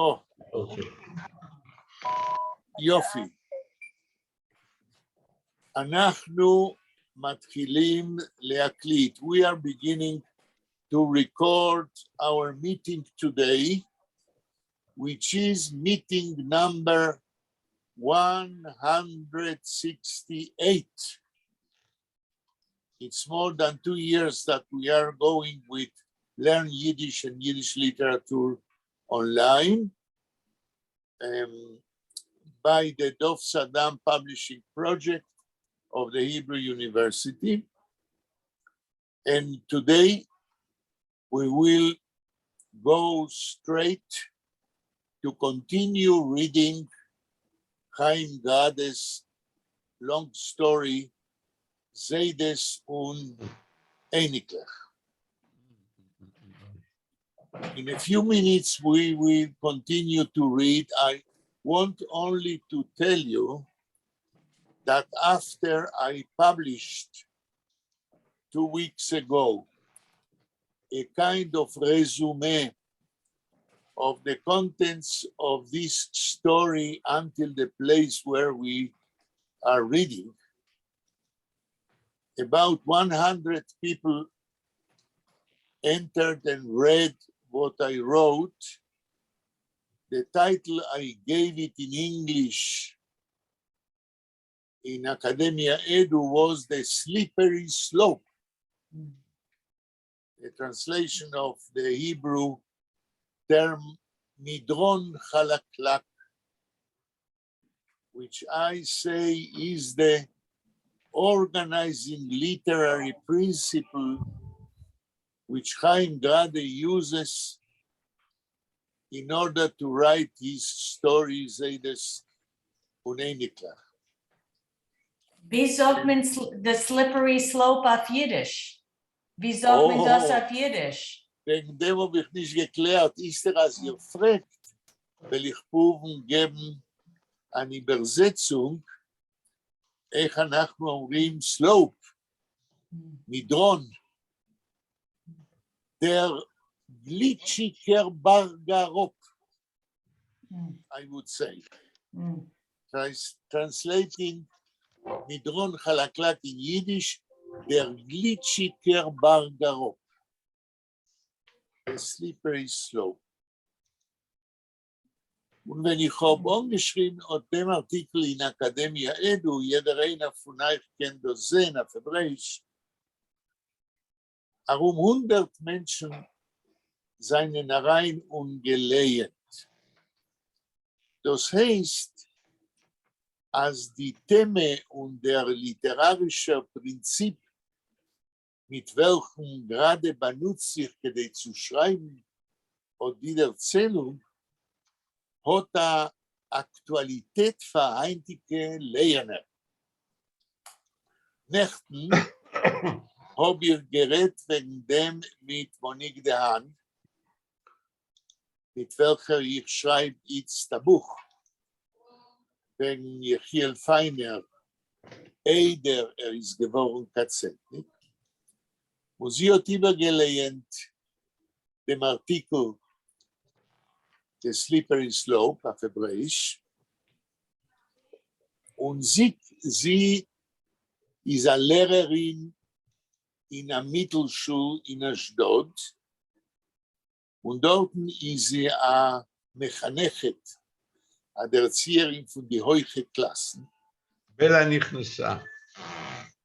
Oh, אוקיי. יופי. אנחנו מתחילים להקליט. We are beginning to record our meeting today, which is meeting number 168. It's more than 2 years that we are going with Learn Yiddish and Yiddish Literature online by the Dov Saddam Publishing Project of the Hebrew University. And today we will go straight to continue reading Chaim Grade's long story, Zaydes und Einiglich. In a few minutes, we will continue to read. I want only to tell you that after I published 2 weeks ago a kind of resume of the contents of this story until the place where we are reading, about 100 people entered and read what I wrote. The title, I gave it in English in Academia Edu, was The Slippery Slope. The translation of the Hebrew term Midron Chalaklak, which I say is the organizing literary principle which Chaim Grade uses in order to write his story, Zaydes und Einiglich. Wie sagt man the slippery slope auf Yiddish? Wie sagt man das auf Yiddish? Wegen dem habe ich nicht geklärt, ist als ihr fragt, will ich Proben geben an Übersetzung, איך אנחנו אומרים slope, מדרון, der glitschiger Bargarop, I would say. Translating מדרון חלקלק in Yiddish, der glitschiger Bargarop. The slippery slope. Und wenn ich habe angeschrieben auf dem Artikel in Academia Edu, jeder einer von euch kennt das sehen auf Hebräisch, 100 Menschen seien rein und gelehrt. Das heißt, als die Themen und der literarische Prinzip, mit welchem gerade benutzt sich, zu schreiben, und die Erzählung, hat a Aktualität für einige Lerner. Nächten habe ich geredet wegen dem mit Monique Dehan, mit welcher ich schreibe jetzt ein Buch. Wegen Yechiel Feiner, Eider, ist geworden Katzetnik. Und sie hat übergelehnt dem Artikel The Slippery Slope auf Hebräisch. Und sie ist eine Lehrerin in einer Mittelschule in Ashdod. Und dort ist sie eine Mechanechet, eine Erzieherin von den hohen Klassen. בלה נכנסה.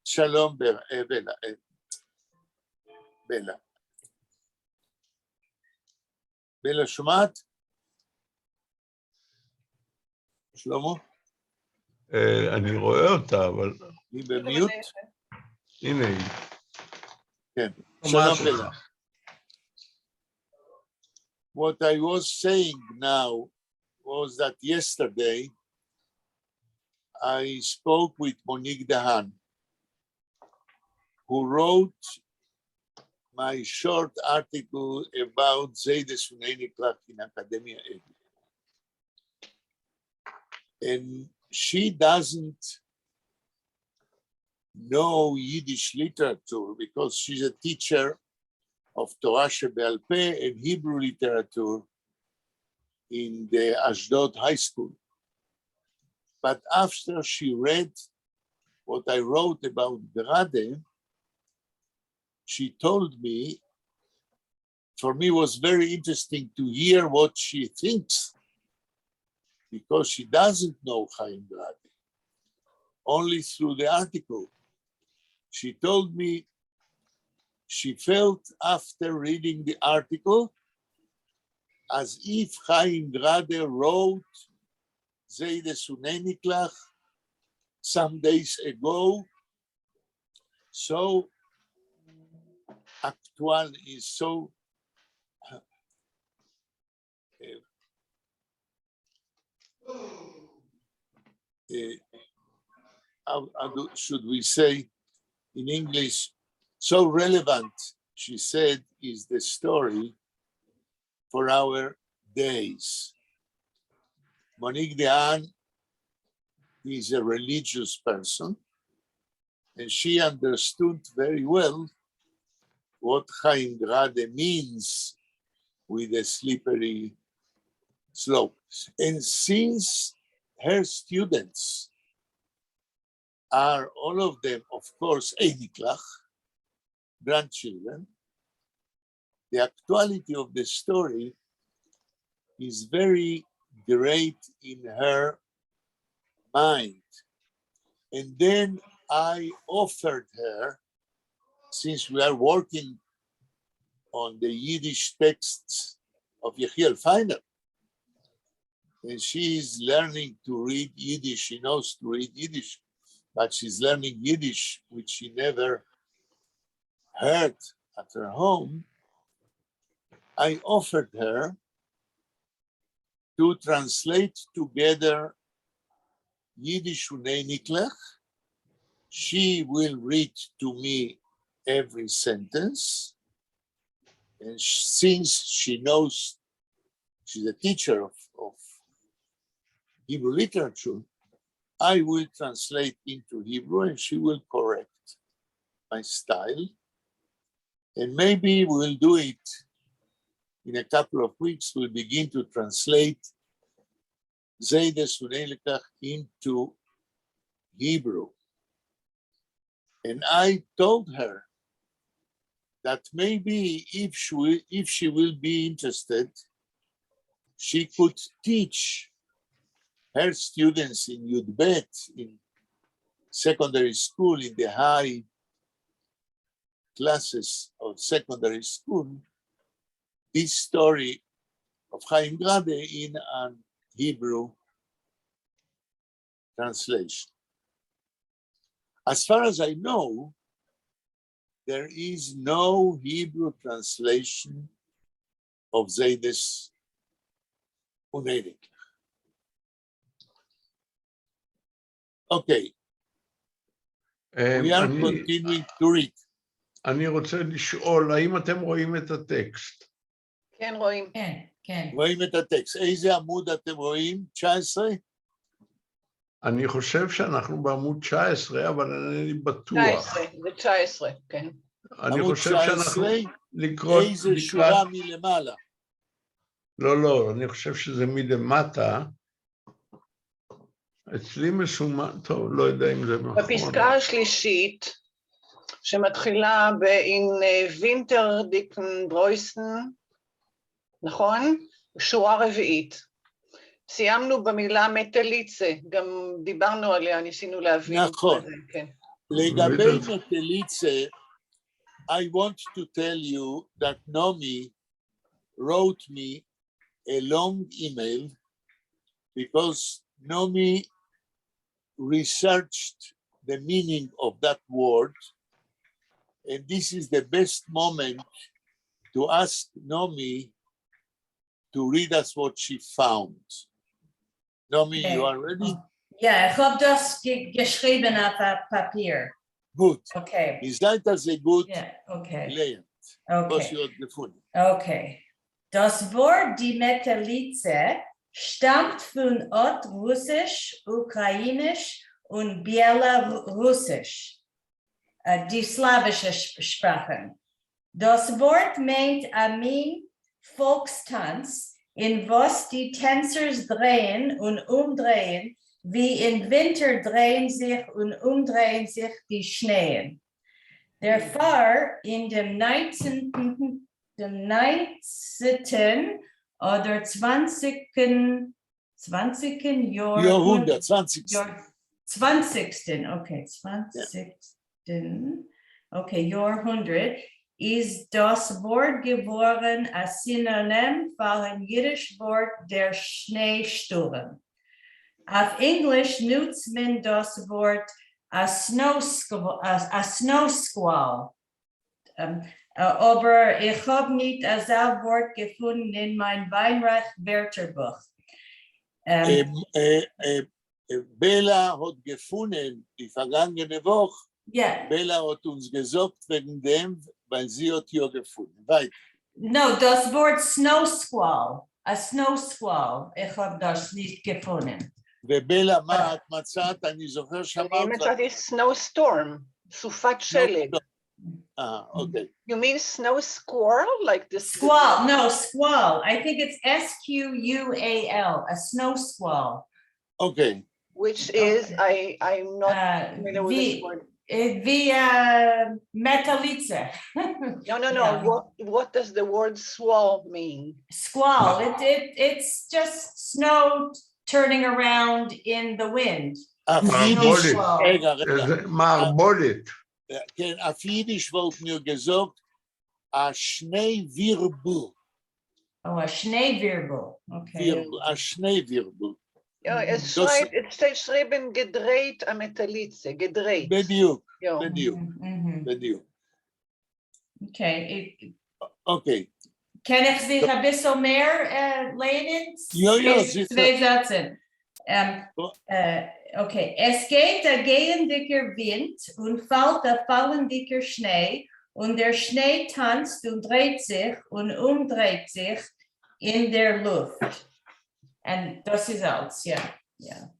שלום, בלה. בלה שומעת? שלמה? אני רואה אותה, אבל... היא במיוט? הנה היא. כן, שלום בלה. What I was saying now was that yesterday I spoke with Monique Dehan, who wrote my short article about Zaydes und Einiglich in Academia Edu. And she doesn't know Yiddish literature because she's a teacher of Torah Shebe'al Peh and Hebrew literature in the Ashdod High School. But after she read what I wrote about Grade, she told me, for me it was very interesting to hear what she thinks, because she doesn't know Chaim Grade, only through the article. She told me she felt after reading the article as if Chaim Grade wrote Zeide Suneniklach some days ago, so actual, is so should we say in English, so relevant, she said, is the story for our days. Monique Dehan is a religious person, and she understood very well what Chaim Grade means with a slippery slope. And since her students are all of them, of course, Einiklach, grandchildren, the actuality of the story is very great in her mind. And then I offered her, since we are working on the Yiddish texts of Yechiel Feiner, and she is learning to read Yiddish, she knows to read Yiddish, but she's learning Yiddish, which she never heard at her home. I offered her to translate together Yiddish Unei Niklach. She will read to me every sentence. And since she knows, she's a teacher of Hebrew literature, I will translate into Hebrew and she will correct my style. And maybe we'll do it in a couple of weeks. We'll begin to translate Zeide Sunei Niklach into Hebrew. And I told her that maybe if she will be interested, she could teach her students in Yud Bet, in secondary school, in the high classes of secondary school, this story of Chaim Grade in an Hebrew translation. As far as I know, there is no Hebrew translation of Zeides Unei Niklach. Okay, we are continuing to read. אני רוצה לשאול, האם אתם רואים את הטקסט? כן, רואים. כן, כן. רואים את הטקסט. איזה עמוד אתם רואים? 19? אני חושב שאנחנו בעמוד 19, אבל אני בטוח. 19, זה 19, כן. אני עמוד חושב שאנחנו 19, לקרוא... איזה שורה מלמעלה? לא, אני חושב שזה מלמטה. אצלי מסומן, טוב, לא יודע אם זה נכון. בפסקה השלישית, שמתחילה ב-in Winterdicken Dreußen, נכון? שורה רביעית. סיימנו במילה מטליצה, גם דיברנו עליה, ניסינו להבין. נכון. כן. לגבי מטליצה, I want to tell you that Nomi wrote me a long email because Nomi researched the meaning of that word, and this is the best moment to ask Nomi to read us what she found. Nomi, you are ready? Ja, ich habe das geschrieben auf Papier. Good. Okay. Is that as a good Ja, okay. client? Was Okay. you have gefunden? Okay. Das Wort die Metalize stammt von Russisch, Ukrainisch und Belarussisch, die slawische Sprachen. Das Wort meint Amin Volkstanz in was die Tänzers drehen und umdrehen, wie im Winter drehen sich und umdrehen sich die Schneeen. Der Pfarr in dem 19. oder 20. Jahrhundert, 20. Jahr 20. Okay, 20. Okay, Jahrhundert ist das Wort geworden als Synonym für ein jüdisches Wort der Schneesturm. Auf Englisch nutzt man das Wort a snow squall. Aber ich habe nicht das Wort gefunden in mein Weinreich-Wörterbuch. Bella hat gefunden, die vergangene Woche, Yeah, Bella hat uns gesagt wegen dem, weil sie hat ja gefunden. Weiter. no, das Wort snow squall, a snow squall, ich habe das nicht gefunden. ובלה, מה את מצאת? אני זוכר אני שאמרת... מצאתי snowstorm, סופת שלג. אוקיי. You mean snow squirrel, like this? Squall, no, squall. I think it's S-Q-U-A-L, a snow squall. אוקיי. Which is, I'm not familiar with this word. Via metalice. No, Yeah. what does the word squall mean? Squall, it's just snow turning around in the wind. הפידיש, Squall. רגע, זה מערבולת. כן, הפידיש וולט mir gesagt, השני וירבל, Oh, a Schneewirbel, okay. השני וירבל. Ja, es steht schreiben gedreht am Metallitze, gedreht. בדיוק, Ja. בדיוק, Mhm. בדיוק. Okay, אוקיי. kann ich sich ein bisschen mehr lehnen? Ja, sicher. Zwei Sätze. So. Okay, es geht ein gehendiger Wind und fällt ein fallendiger Schnee und der Schnee tanzt und dreht sich und umdreht sich in der Luft. Und das ist alles, ja. Ja.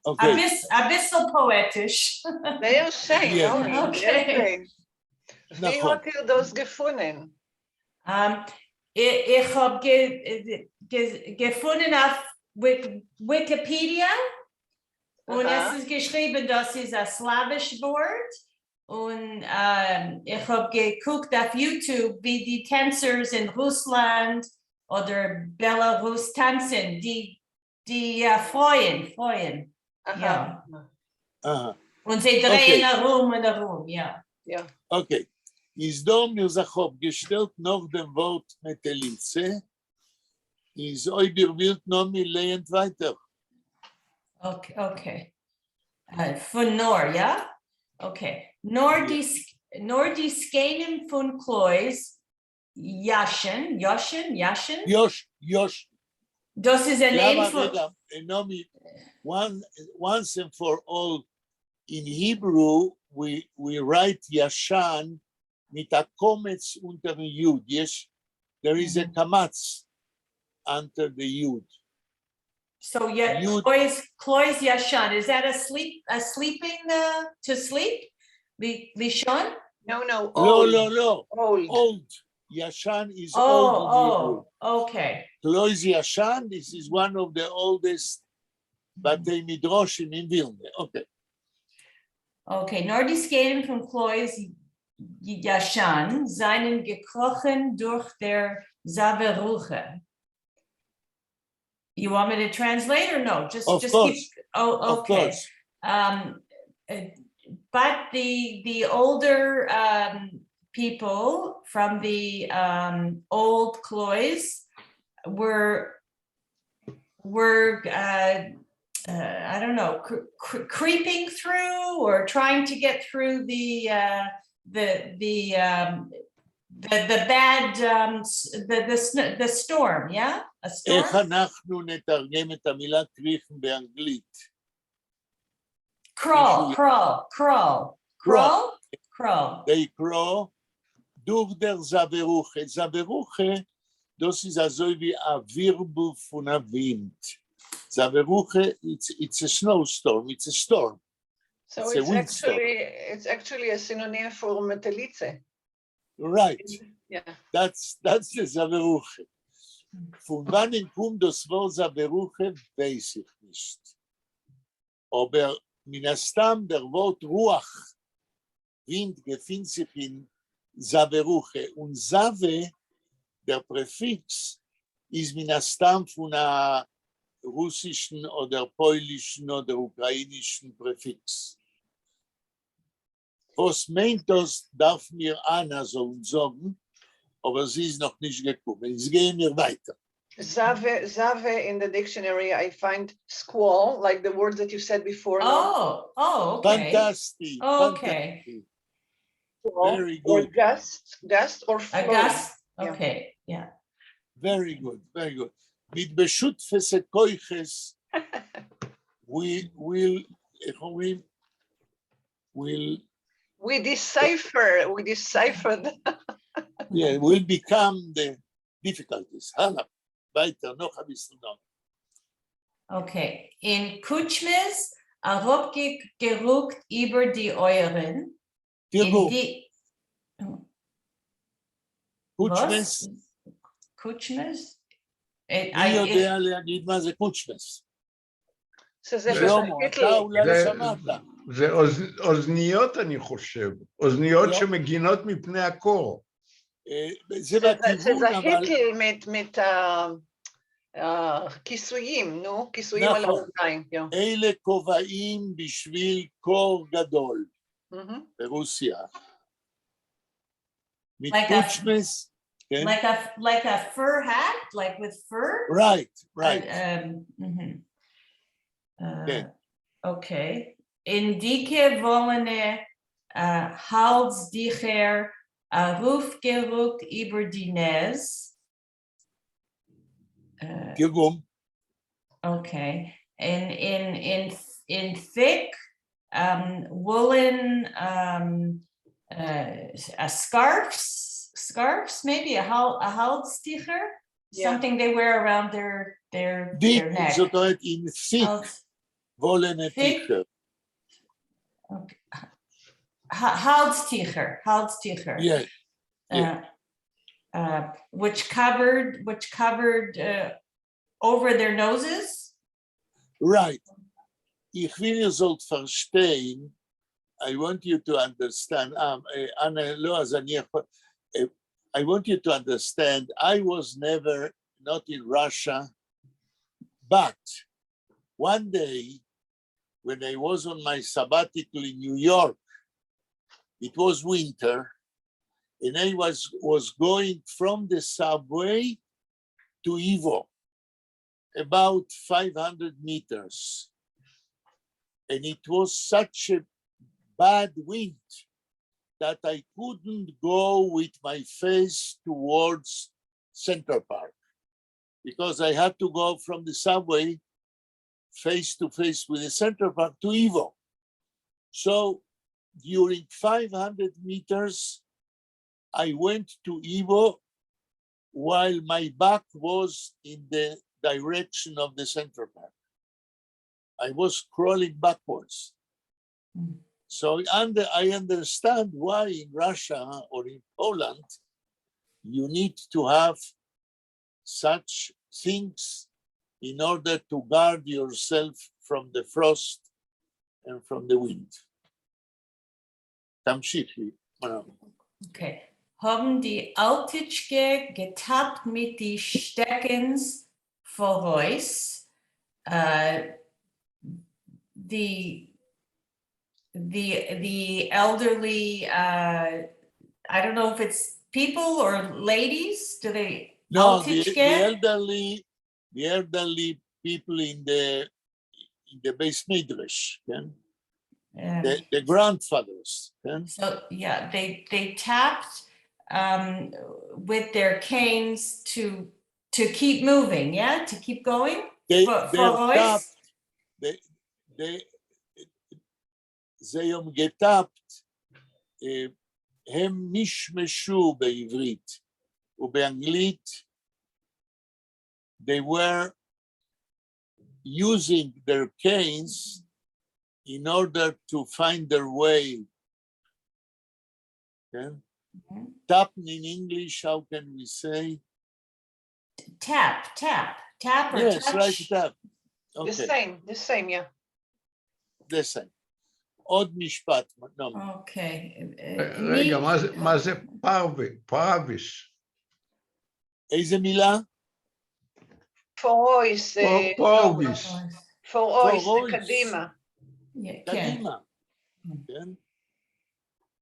אוקיי. Ein bisschen poetisch. Sehr schön, Ja. ja, Okay. sehr schön. Wie נכון. hat ihr das gefunden? Ich habe gefunden auf Wikipedia und Aha. es ist geschrieben, das ist ein slawisches Wort. Und ich habe geguckt auf YouTube, wie die Tänzers in Russland oder Belarus tanzen, die freuen. Aha. אהה, Und sie drehen herum und herum, ja. Ja. אוקיי. Ist da mir Sache gestellt nach dem Wort Metelice, ist euch der Wild noch mir lehnt weiter. Okay. Von Nor, ja? Okay. Nor die Skenen von Klois, Jaschen. Josh. Das ist ein למה Info. רגע, נעמי, once and for all, in Hebrew, we write Yashan mit a Kometz unter dem Yud. Yes, there is a Kamatz under the Yud. So yeah, Yud. Klois Yashan. Is that a sleeping to sleep? Lishon? No, No, old. no. Old. Old. Yashan is old in Hebrew. Okay. Klois Yashan, this is one of the oldest Batei Midrashim in Vilna. Okay. Okay, nur die Skenen von Klois Yashan seien gekrochen durch der Zaveruche. You want me to translate or no? Just Of keep. course. Oh, Of okay. course. But the older people from the old Cloys were I don't know, creeping through or trying to get through the bad the storm, yeah, a storm. איך אנחנו נתרגם את המילה קריחן באנגלית? Crawl. They crawl durch der Zaveruche. Zaveruche, das ist also wie ein Wirbel von einem Wind. Zaveruche, it's a snowstorm, it's a storm. So It's a windstorm. it's actually a synonym for Metellitze. Right, Yeah. that's the Zaveruche. Von wann kommt das Wort Zaberuche, weiß ich nicht. Aber מן הסתם, der Wort Ruach, Wind, befindet sich in Zaberuche. Und Zave, der Präfix, ist מן הסתם von der russischen oder polnischen oder ukrainischen Präfix. Was meint das, darf mir Anna so sagen, aber sie ist noch nicht gekommen. Jetzt gehen wir weiter. Zave in the dictionary, I find squall, like the words that you said before. Okay. Fantastic. Okay. Fantastic. Squall, Very or good. gust or A flow. gust. Yeah. Okay. Yeah. Very good. Very good. Mit בשותפס הקויכס, we will, איך אומרים? We deciphered. Yeah, will become the difficulties. הלאה. weiter, noch ein bisschen noch. Okay. In Kutschmes, geruckt über die Euren. תראו, Was? קוצ'מס, Kutschmes? מי יודע להגיד מה זה קוצ'מס? שזה שלמה, אתה אולי זה- שמעת. זה אוזניות, אני חושב. אוזניות שמגינות מפני הקור. זה בכיוון, אבל... שזה כיסויים, נו, כיסויים על נכון. האוזניים. אלה כובעים בשביל קור גדול ברוסיה. מקוצ'מס, כן? Like a fur hat, like with fur? Right, right. Okay. Okay. In Dike wollene Halsdicher Rufgeruck über die Nes. תרגום. Okay. In thick woolen scarves, maybe a Halsdicher, something they wear around their דיק, neck. זאת אומרת, עם סיק, וולנה thick? טיכר. Okay. Halsticher. Yeah, which covered over their noses. right. Ich will, ihr sollt verstehen, I want you to understand, Anna, לא, אז אני יכול, I want you to understand, I was never, not in Russia, but one day, when I was on my sabbatical in New York, it was winter, and I was going from the subway to Ivo, about 500 meters. And it was such a bad wind that I couldn't go with my face towards Central Park because I had to go from the subway face to face with the Central Park to Ivo. So during 500 meters, I went to Ivo while my back was in the direction of the Central Park. I was crawling backwards. So I understand why in Russia or in Poland, you need to have such things in order to guard yourself from the frost and from the wind. תמשיכי. Okay. Haben die Altitschke getappt mit die Steckens voraus. The elderly, I don't know if it's people or ladies, do they? No, the elderly people in the base midrash, okay? The grandfathers. Okay? So yeah, they tapped with their canes to keep moving, yeah, to keep going. זה יום גטפט, הם נשמשו בעברית ובאנגלית, they were using their canes in order to find their way. Okay? Tapping in English, how can we say? tap or Yes, touch. right tap. The Okay, same, yeah. the same. עוד משפט, נעמי. Okay. רגע, מה זה פרוויש? איזה מילה? פורויס, פרוויש. פורויס, פורויס. קדימה. כן. קדימה. כן?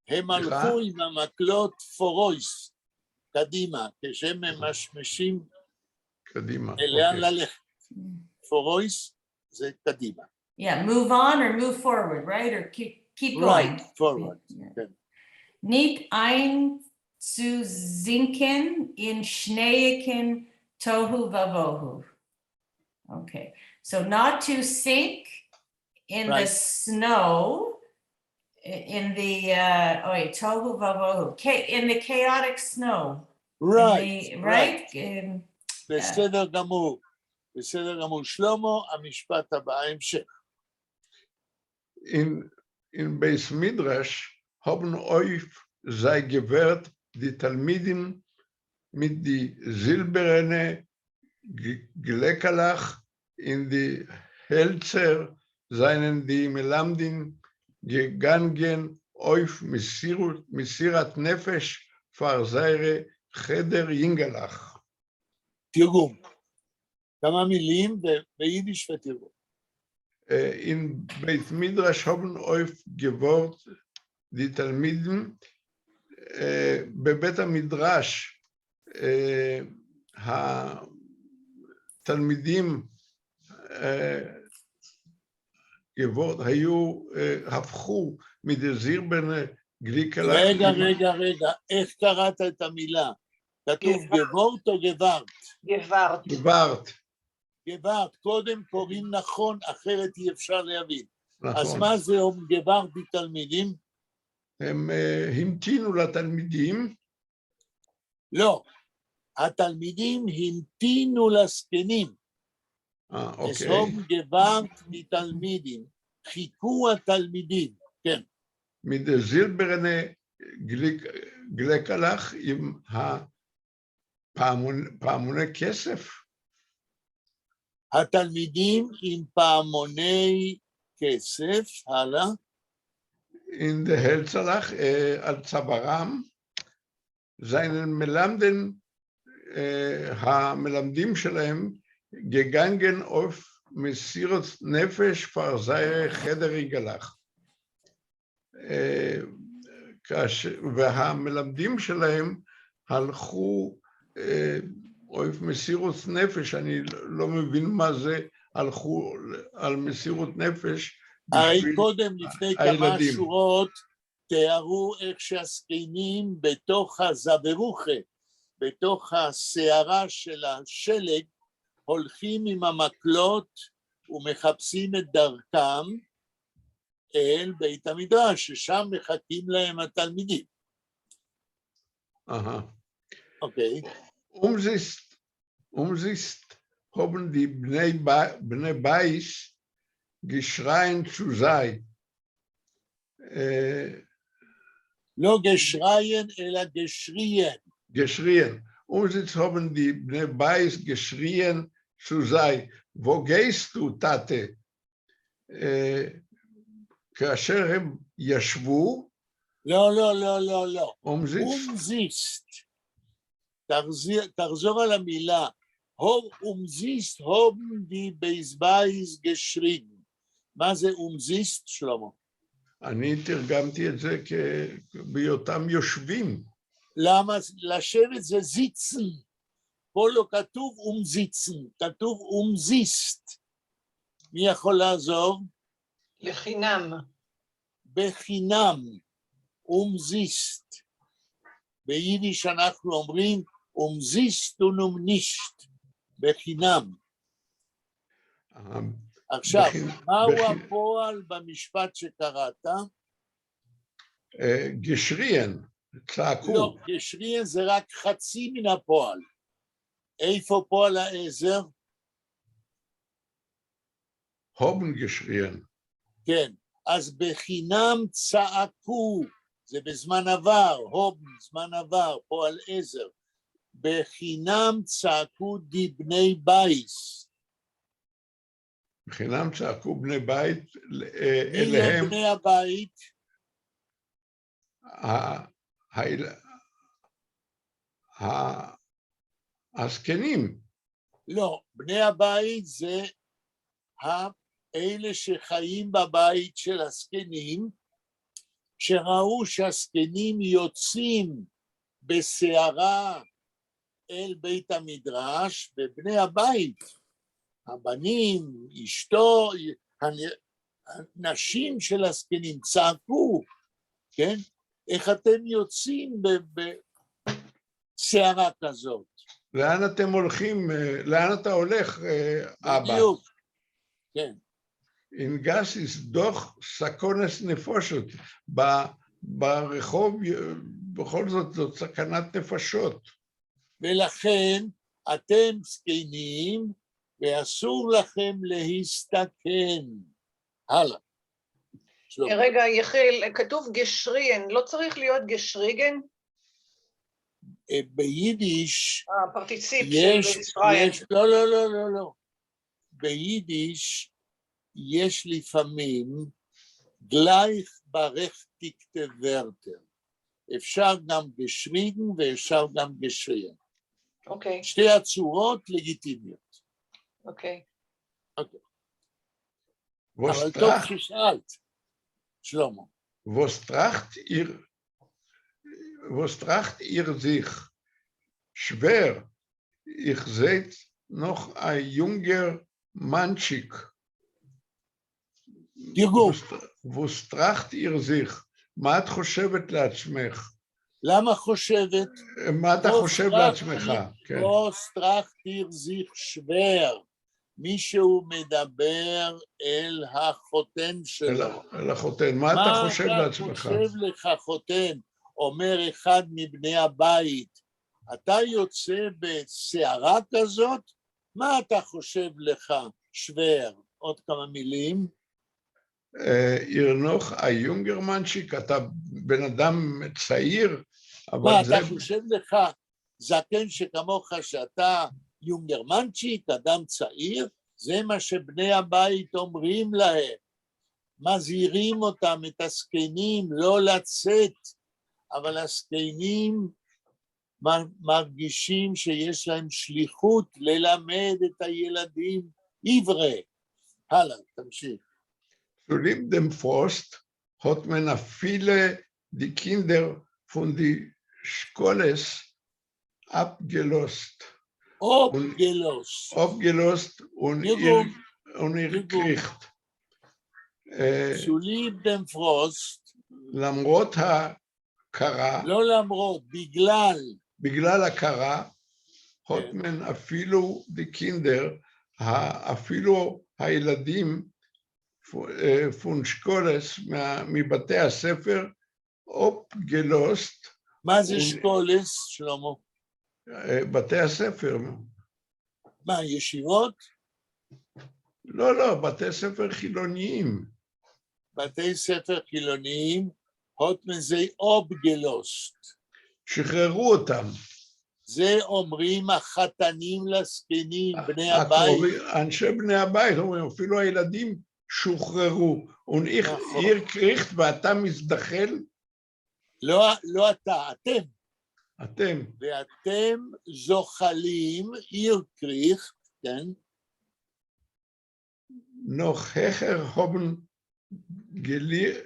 הם סליחה? הלכו עם המקלות פורויס, קדימה, כשהם ממשמשים קדימה, לאן אוקיי. ללכת. פורויס זה קדימה. Yeah, move on or move forward, right? Or keep going. Right, forward. Yeah. כן. Nicht einzusinken in schneeigen tohu vavohu. Okay, so not to sink in the Right. snow, in the tohu vavohu, in the chaotic snow. Right, Right? בסדר גמור. בסדר גמור. שלמה, המשפט הבא, ההמשך. In Beis Midrash haben euch sei gewährt die Talmidim mit die silberne Glekalach in die Hälzer seinen die Melamdim gegangen auf Mesirat Nefesh für seine Cheder Yingelach. תרגום. כמה מילים ביידיש ותרגום. In Beit Midrash haben euch gewährt die Talmidim בבית המדרש התלמידים הפכו מדזירבן גליקלח. רגע, איך קראת את המילה? כתוב גבורט או גווארט? גווארט. גווארט, קודם קוראים נכון, אחרת אי אפשר להבין. נכון. אז מה זה גווארט בתלמידים? הם המתינו לתלמידים. לא, התלמידים המתינו לזקנים. אוקיי. אז גווארט מתלמידים, חיכו התלמידים, כן. מדזילברנה גלקלח עם פעמוני כסף. התלמידים עם פעמוני כסף, הלאה. In der Hälzerlach על צווארם, seinen מלמדים, המלמדים שלהם, gegangen auf מסירות נפש für seine חדר יגלח. והמלמדים שלהם הלכו auf מסירות נפש, אני לא מבין מה זה הלכו על מסירות נפש, הרי קודם, לפני כמה שורות, תיארו איך שהזקנים בתוך הזברוכה, בתוך הסערה של השלג, הולכים עם המקלות ומחפשים את דרכם אל בית המדרש, ששם מחכים להם התלמידים. אוקיי. Umsicht haben die Bnei Bais geschreien zu sein. לא גשריין, אלא גשריין. Geschrien. Umsicht haben die Bnei Bais geschrien zu sein. Wo gehst du, Tate? כאשר הם ישבו, לא. Umsicht. אומזיסט. תחזור על המילה. אומזיסט הובן די בייזבייז גשרין. מה זה אומזיסט, שלמה? אני תרגמתי את זה בהיותם יושבים. למה? לשבת זה זיצן. פה לא כתוב אומזיצן, כתוב אומזיסט. מי יכול לעזור? לחינם. בחינם. אומזיסט. ביידיש אנחנו אומרים אומזיסט ונומנישט. בחינם. עכשיו, מהו הפועל במשפט שקראת? גשריין, צעקו. לא, גשריין זה רק חצי מן הפועל. איפה פועל העזר? הובן גשריין. כן, אז בחינם צעקו, זה בזמן עבר, הובן, זמן עבר, פועל עזר. בחינם צעקו די בני בייס. בחינם צעקו בני בית מי אליהם הם בני הבית? הזקנים. לא, בני הבית זה אלה שחיים בבית של הזקנים, שראו שהזקנים יוצאים בסערה אל בית המדרש, ובני הבית, הבנים, אשתו, הנשים של הזקנים צעקו, כן? איך אתם יוצאים בסערה כזאת? לאן אתם הולכים? לאן אתה הולך, אבא? בדיוק, כן. אינגסיס דוח סקונס נפושות. ברחוב בכל זאת סכנת נפשות. ולכן אתם זקנים ואסור לכם להסתכן. הלאה. שלום. רגע, יחיל, כתוב גשריאן, לא צריך להיות גשריגן? ביידיש פרטיציפ יש, של ישראל. לא. ביידיש יש לפעמים גלייך ברכטיקטה ורטר. אפשר גם גשריגן ואפשר גם גשריאן. אוקיי, שתי הצורות לגיטימיות. אוקיי. אבל טוב ששאלת, שלמה. Was tracht ihr sich schwer, ich seht noch ein junger Mannschik. תרגום. Was tracht ihr sich? מה את חושבת לעצמך? למה חושבת? מה אתה חושב לעצמך? כן. ווס טראכטיר זיך שוור. מישהו מדבר אל החותן שלו. אל החותן. מה אתה חושב לעצמך? מה אתה חושב לך חותן? אומר אחד מבני הבית, אתה יוצא בסערה כזאת? מה אתה חושב לך שוור? עוד כמה מילים. ירנוך היונגרמנצ'יק, אתה בן אדם צעיר, אבל מה, זה... אתה חושב לך זקן שכמוך שאתה יונגרמנצ'יק, אדם צעיר? זה מה שבני הבית אומרים להם. מזהירים אותם, את הזקנים, לא לצאת, אבל הזקנים מרגישים שיש להם שליחות ללמד את הילדים עברי. הלאה, תמשיך. Zu lieb dem Frost hat man viele die Kinder von die Scholes abgelost. Abgelost und ihr kriegt. Zu lieb dem Frost. למרות הקרה. לא למרות, בגלל הקרה, hat man אפילו die Kinder, אפילו הילדים, von Scholes, מבתי הספר, abgelost. מה זה שקולס, שלמה? בתי הספר. מה, ישיבות? לא, בתי ספר חילוניים. בתי ספר חילוניים, הוטמן זה אובגלוסט. שחררו אותם. זה אומרים החתנים לזקנים, בני הבית. אנשי בני הבית, אומרים, אפילו הילדים, שוחררו, ihr kriegt ואתה מזדחל? לא אתה, אתם. אתם. ואתם זוחלים, ihr kriegt, כן? noch höher haben gelehrt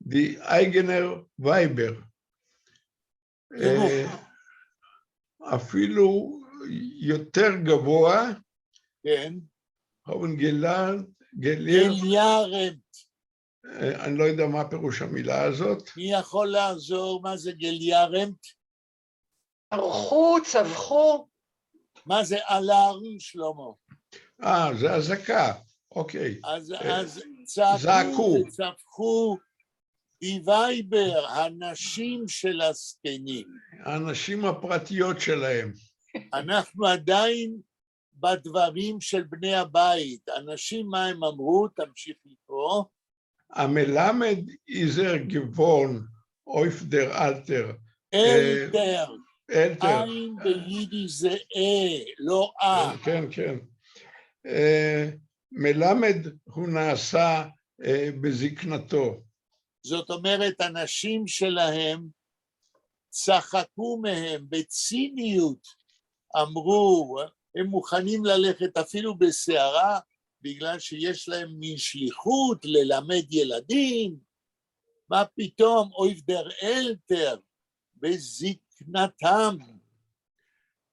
die eigene Weiber. אפילו יותר גבוה, כן. haben gelehrt, אני לא יודע מה פירוש המילה הזאת. מי יכול לעזור? מה זה גליירנט? ערכו, צווחו. מה זה אלארם, שלמה? זה אזעקה, אוקיי. אז צעקו וצווחו די וייבר, הנשים של הזקנים. הנשים הפרטיות שלהם. אנחנו עדיין בדברים של בני הבית. אנשים מה הם אמרו? תמשיך לקרוא. המלמד איזר גבון אויף דר אלתר. אלתר. אלתר. עין ביידיש זה לא כן, כן. מלמד הוא נעשה בזקנתו. זאת אומרת, אנשים שלהם צחקו מהם בציניות, אמרו, הם מוכנים ללכת אפילו בסערה, בגלל שיש להם מין שליחות ללמד ילדים. מה פתאום, אויב דר אלתר, בזקנתם.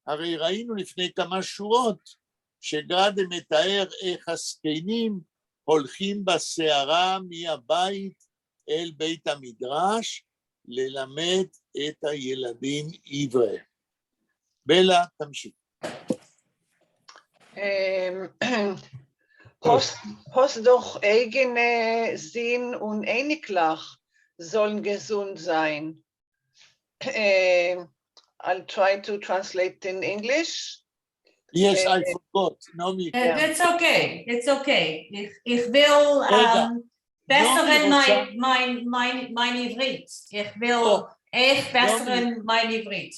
הרי ראינו לפני כמה שורות, שגרדה מתאר איך הזקנים הולכים בסערה מהבית אל בית המדרש, ללמד את הילדים עברי. בלה, תמשיך. Hos doch eigene Sinn und Einiglich sollen gesund sein. I'll try to translate in English. Yes, I forgot. Naomi. It's okay, it's okay. Ich will רגע. besseren Naomi mein Ivrit. Ich will echt besseren mein Ivrit.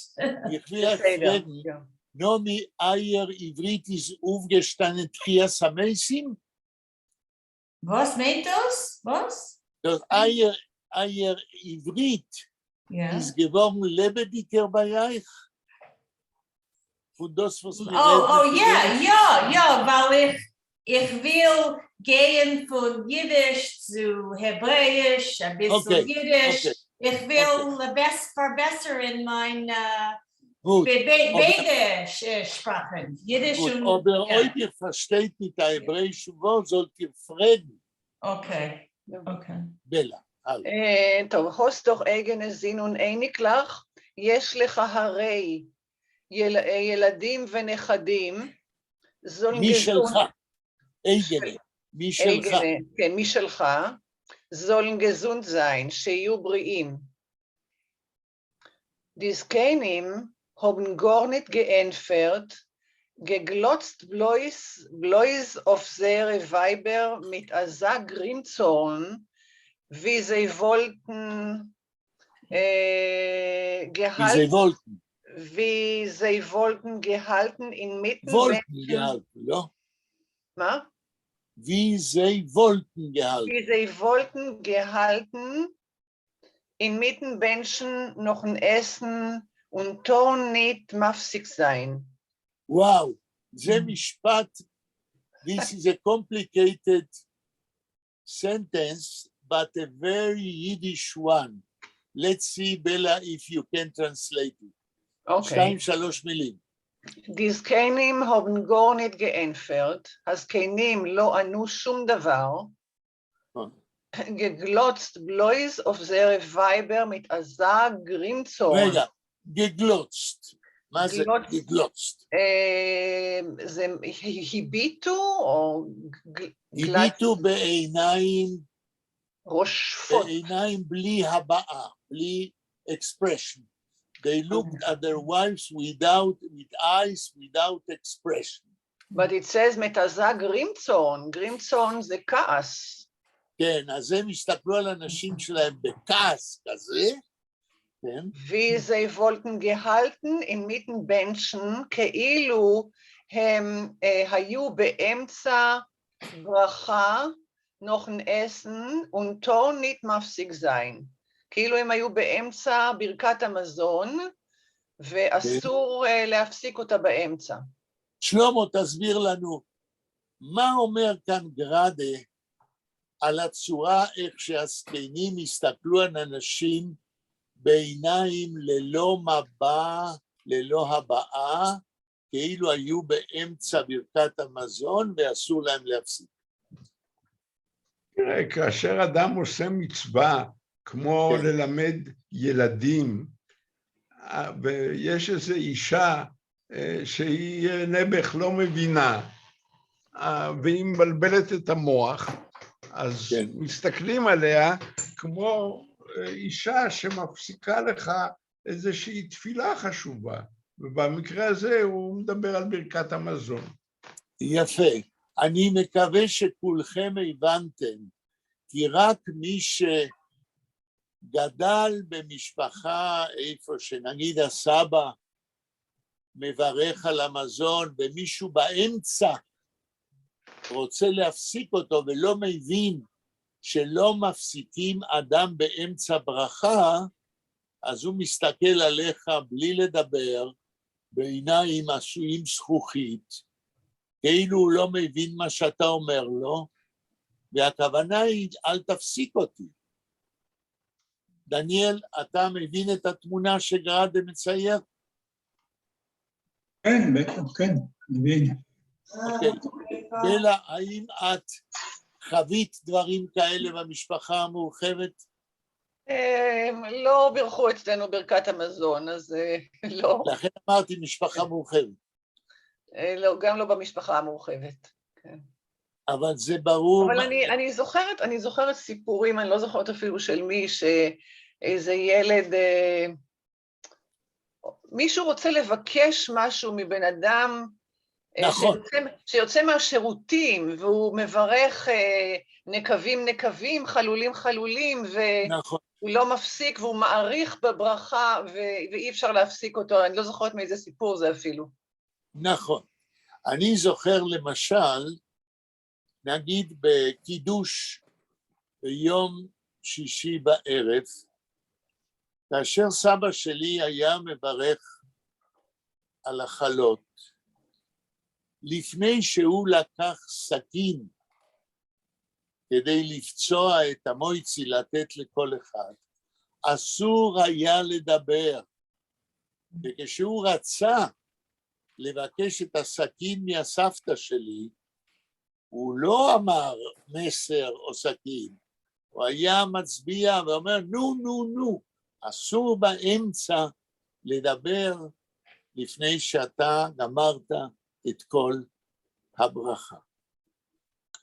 Ich will fragen, Ja. Naomi, euer Ivrit ist aufgestanden, Trias Amesim? Was meint das? Was? Das euer Ivrit Ja. ist geworden lebendiger bei euch? Von das, was wir Oh, reden, ja, weil ich will gehen von Jiddisch zu Hebräisch, ein bisschen Okay, Jiddisch. okay, Ich will verbessern mein Gut, beide Sprachen, Jiddisch gut. und Aber ja. ob ihr versteht mit der hebräischen Wort, sollt ihr fragen. Okay. Bella, הלאה. טוב, הוס דוח eigene Sinn und Einiglich, יש לך הרי ילדים ונכדים, מי שלך? eigene. מי שלך? כן, מי שלך, sollen gesund sein, שיהיו בריאים. Die Skenim haben gar nicht geentfert, geglotzt bloß auf ihre Weiber mit Asa Grimzorn, wie sie wollten gehalten inmitten wollten gehalten, ja? Ma? Wie sie wollten gehalten. Wie sie wollten gehalten inmitten Menschen noch ein Essen und Ton nicht mafsig sein. Wow, זה משפט, this is a complicated sentence, but a very Yiddish one. Let's see, Bella, if you can translate it. Okay. 2-3 מילים. Die Skenim haben gar nicht geentfert, הזקנים לא ענו שום דבר, geglotzt bloß auf ihre Weiber mit Asa Grimzorn. רגע, גגלוצט. מה זה גגלוצט? זה הביטו או הביטו בעיניים, רושפות. בעיניים בלי הבעה, בלי expression. They looked at their wives with eyes without expression. But it says מתזה גרימצון, גרימצון זה כעס. כן, אז הם הסתכלו על הנשים שלהם בכעס כזה, כן? וזה wollten gehalten inmitten Menschen, כאילו הם היו באמצע ברכה, noch ein Essen und Ton nicht mafsig sein. כאילו הם היו באמצע ברכת המזון, ואסור להפסיק אותה באמצע. שלמה, תסביר לנו, מה אומר כאן גרדה על הצורה איך שהזקנים הסתכלו על אנשים בעיניים ללא מבע, ללא הבעה, כאילו היו באמצע ברכת המזון ואסור להם להפסיק. תראה, כאשר אדם עושה מצווה, כמו ללמד ילדים, ויש איזו אישה שהיא נעבך לא מבינה, והיא מבלבלת את המוח, אז מסתכלים עליה כמו אישה שמפסיקה לך איזושהי תפילה חשובה, ובמקרה הזה הוא מדבר על ברכת המזון. יפה. אני מקווה שכולכם הבנתם, כי רק מי שגדל במשפחה איפה שנגיד הסבא מברך על המזון ומישהו באמצע רוצה להפסיק אותו ולא מבין שלא מפסיקים אדם באמצע ברכה, אז הוא מסתכל עליך בלי לדבר, בעיניים עשויים זכוכית, כאילו הוא לא מבין מה שאתה אומר לו, והכוונה היא, אל תפסיק אותי. דניאל, אתה מבין את התמונה שגראדה מצייר? כן, בטח, כן, מבין. אוקיי. בלה, האם את חווית דברים כאלה במשפחה המורחבת? לא בירכו אצלנו ברכת המזון, אז לא. לכן אמרתי משפחה מורחבת. לא, גם לא במשפחה המורחבת. כן. אבל זה ברור. אבל אני זוכרת סיפורים, אני לא זוכרת אפילו של מי, שאיזה ילד, מישהו רוצה לבקש משהו מבן אדם, נכון. שיוצא מהשירותים, והוא מברך נקבים נקבים, חלולים חלולים, נכון. הוא לא מפסיק, והוא מעריך בברכה, ואי אפשר להפסיק אותו, אני לא זוכרת מאיזה סיפור זה אפילו. נכון. אני זוכר למשל, נגיד בקידוש ביום שישי בערב, כאשר סבא שלי היה מברך על החלות, לפני שהוא לקח סכין כדי לפצוע את המויצי לתת לכל אחד, אסור היה לדבר. וכשהוא רצה לבקש את הסכין מהסבתא שלי, הוא לא אמר מסר או סכין, הוא היה מצביע ואומר נו, אסור באמצע לדבר לפני שאתה גמרת את כל הברכה.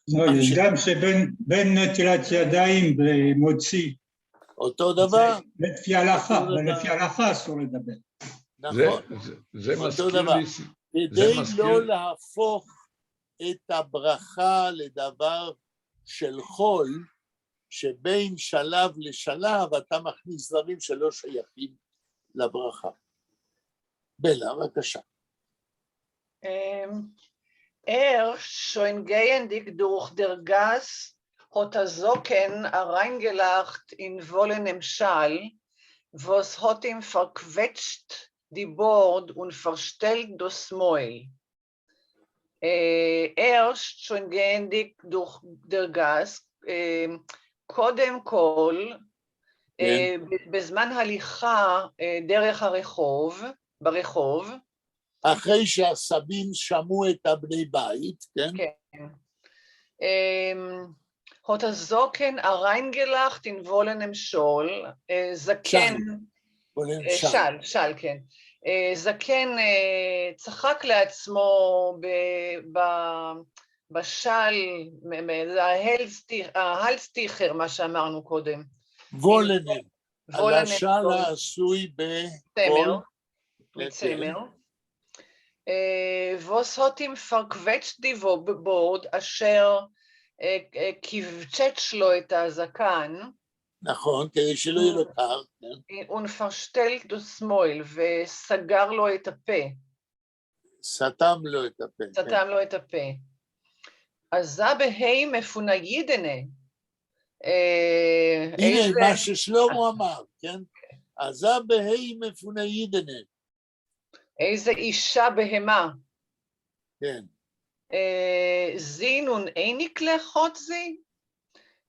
יש גם שבין נטילת ידיים ומוציא. אותו דבר. לפי ההלכה אסור לדבר. נכון. זה אותו מזכיר דבר. לי... כדי לא להפוך את הברכה לדבר של חול, שבין שלב לשלב אתה מכניס דברים שלא שייכים לברכה. בלה, בבקשה. schon gehendig durch der Gas hat Socken reingelacht in wollenem Schall, was hat ihm verquetscht die Bord und verstellt das Mäul. Erst schon gehendig durch der Gas, קודם כל, בזמן הליכה דרך ברחוב, אחרי שהסבים שמעו את הבני בית, כן? כן. hat Socken reingelacht in wollenem Schall, זקן, של, כן. זקן צחק לעצמו בשל, ההלסטיכר, מה שאמרנו קודם. וולנר, על השל העשוי מצמר. was hat ihm verquetscht die Bord, אשר כבצ'ץ' לו את הזקן. נכון, כדי שלא יהיה לו קר. ונפרשטל das Mäul, וסגר לו את הפה. סתם לו את הפה. סתם לו את הפה. עזה בהי מפונאידנה. הנה מה ששלמה אמר, כן? עזה בהי מפונאידנה. איזה אישה בהמה. כן. זינון איניק לאחות זי?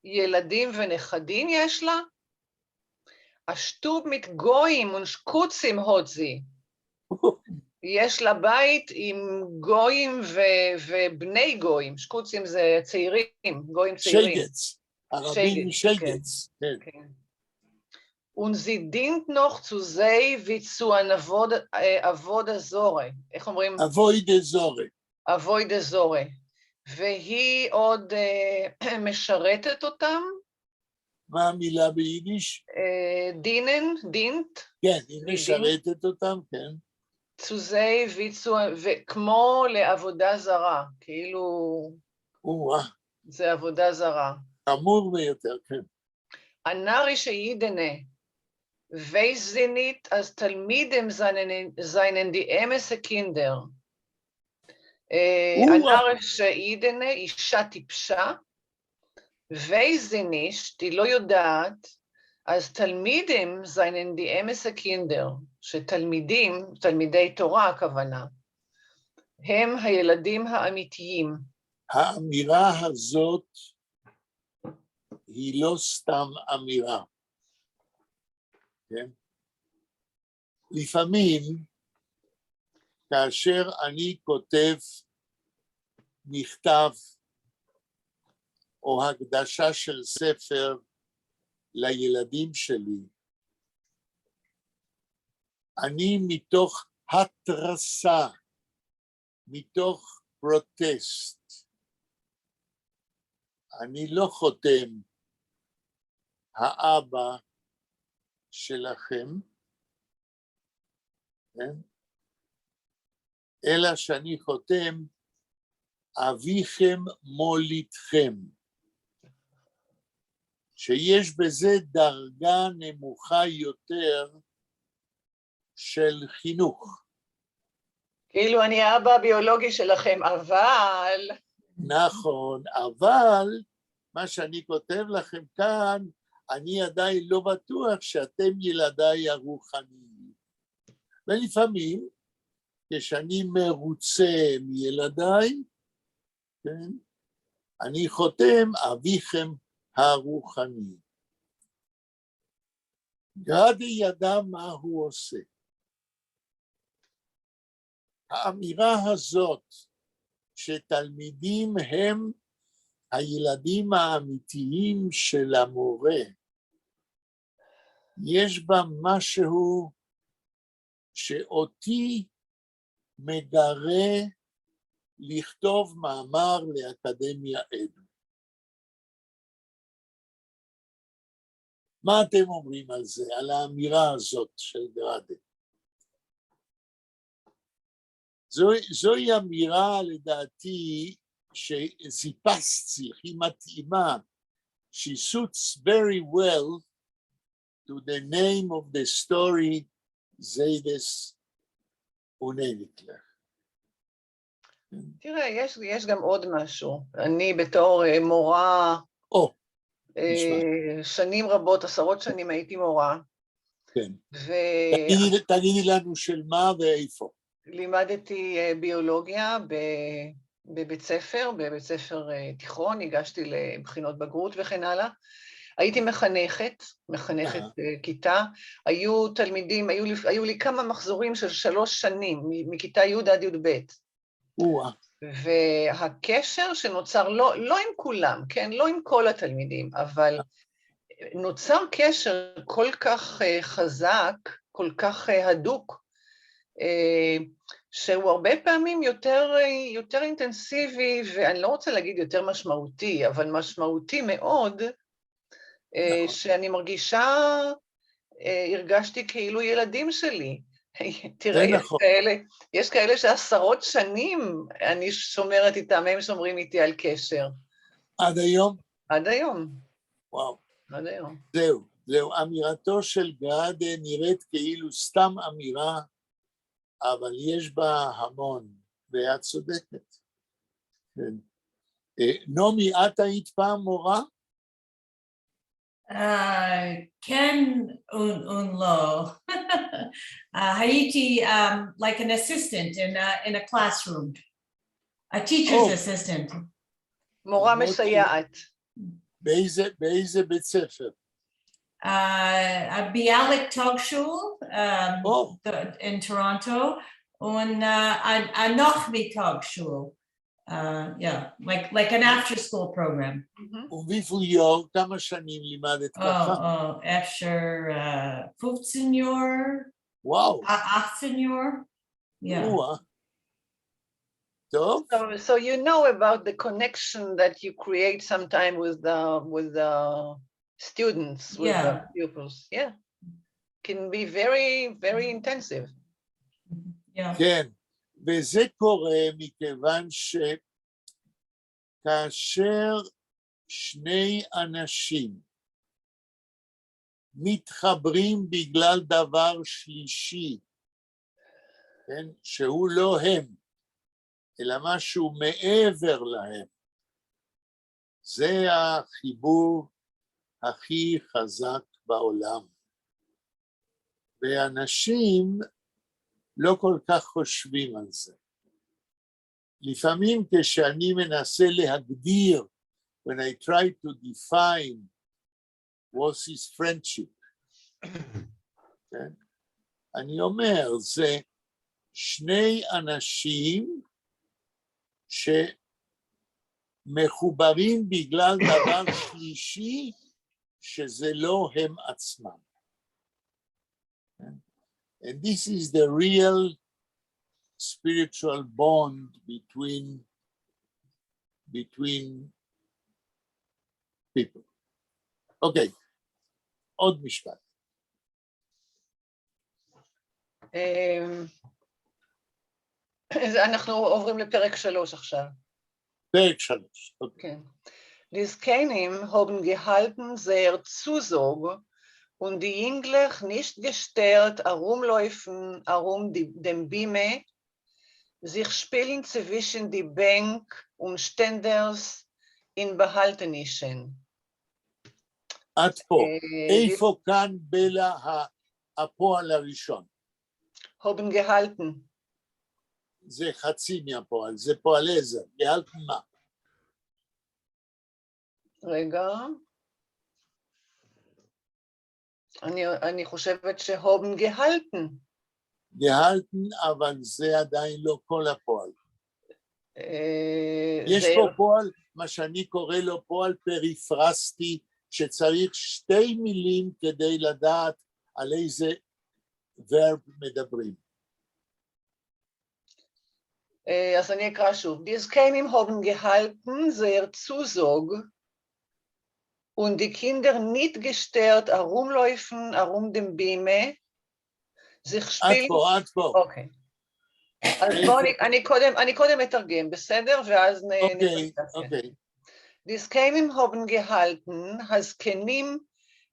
ילדים ונכדים יש לה? אשטוב מתגויים ושקוצים הוד זי. יש לה בית עם גויים ובני גויים, שקוצים זה צעירים, גויים צעירים. שגץ, ערבים שגץ. כן. Und sie dient noch zu sei wie zu an Avoda Zore. איך אומרים? Avoide Zore. Avoide Zore. והיא עוד משרתת אותם? מה המילה ביידיש? דינן, דינט. כן, היא משרתת אותם, כן. צוזי ויצו, וכמו לעבודה זרה, כאילו זה עבודה זרה. חמור ביותר, כן. הנרי שיידנה, וייזינית, אז תלמידם זיינן די אמס הקינדר. הנרי שיידנה, אישה טיפשה, וייזינישט, היא לא יודעת, אז תלמידים זיינן די אמס הקינדר, שתלמידים, תלמידי תורה הכוונה, הם הילדים האמיתיים. האמירה הזאת היא לא סתם אמירה, כן? לפעמים, כאשר אני כותב מכתב או הקדשה של ספר לילדים שלי, אני מתוך התרסה, מתוך פרוטסט, אני לא חותם האבא שלכם, כן? אלא שאני חותם אביכם מולידכם, שיש בזה דרגה נמוכה יותר של חינוך. כאילו אני האבא הביולוגי שלכם, אבל... נכון, אבל מה שאני כותב לכם כאן, אני עדיין לא בטוח שאתם ילדיי הרוחניים. ולפעמים, כשאני מרוצה מילדיי, כן, אני חותם אביכם הרוחני. גרדי ידע מה הוא עושה. האמירה הזאת שתלמידים הם הילדים האמיתיים של המורה, יש בה משהו שאותי מגרה לכתוב מאמר לאקדמיה עדו. מה אתם אומרים על זה, על האמירה הזאת של גרדה? זוהי אמירה לדעתי שזיפסציך, היא מתאימה, she suits very well to the name of the story, זיידס ונביקלר. תראה, יש גם עוד משהו. אני בתור מורה, שנים רבות, עשרות שנים הייתי מורה. כן. תגידי לנו של מה ואיפה. לימדתי ביולוגיה בבית ספר תיכון, הגשתי לבחינות בגרות וכן הלאה. הייתי מחנכת כיתה, היו תלמידים, היו לי כמה מחזורים של 3 שנים, מכיתה י' עד י"ב. והקשר שנוצר, לא עם כולם, כן? לא עם כל התלמידים, אבל נוצר קשר כל כך חזק, כל כך הדוק, שהוא הרבה פעמים יותר אינטנסיבי, ואני לא רוצה להגיד יותר משמעותי, אבל משמעותי מאוד, שאני הרגשתי כאילו ילדים שלי. תראה, יש כאלה שעשרות שנים אני שומרת איתם, הם שומרים איתי על קשר. עד היום? עד היום. וואו. עד היום. זהו, אמירתו של גרדה נראית כאילו סתם אמירה, אבל יש בה המון, ואת צודקת. נעמי, את היית פעם מורה? כן לא. הייתי like an assistant in a classroom, a teacher's assistant. מורה מסייעת. באיזה בית ספר? ביאליק Tagschule in Toronto und Anochmi Tagschule. Yeah, like an after-school program. ובאיפה יור, כמה שנים לימדת ככה? אפשר 15 יור. וואו. 18 יור. Yeah. So you know about the connection that you create sometime with the students, with the pupils. Yeah, can be very, very intensive. Yeah. כן, וזה קורה מכיוון שכאשר שני אנשים מתחברים בגלל דבר שלישי, כן, שהוא לא הם, אלא משהו מעבר להם, זה החיבור הכי חזק בעולם. ואנשים לא כל כך חושבים על זה. לפעמים כשאני מנסה להגדיר, when I try to define what is friendship, כן? אני אומר, זה שני אנשים שמחוברים בגלל דבר שלישי, שזה לא הם עצמם. And this is the real spiritual bond between people. Okay, עוד משפט. אנחנו עוברים לפרק 3 עכשיו. פרק 3. כן. Die Skenim haben gehalten sehr Zusog und die Jünglich nicht gestört herumlaufen, herum dem Bime, sich spielen zwischen die Bank und Ständers in Behaltenischen. עד פה. איפה כאן בלה הפועל הראשון? haben gehalten. זה חצי מהפועל, זה פועל עזר. גהלטן מה? רגע. אני חושבת שהובן גהלטן. גהלטן, אבל זה עדיין לא כל הפועל. יש פה פועל, מה שאני קורא לו פועל פריפרסטי, שצריך שתי מילים כדי לדעת על איזה ורב מדברים. אז אני אקרא שוב. Die Skenim haben gehalten sehr Zusog und die Kinder nicht gestört herumlaufen, herum dem Bime, sich spielen... עד פה. אוקיי. אז בואו, אני קודם מתרגם, בסדר? ואז אוקיי. Die Skenim haben gehalten, הזקנים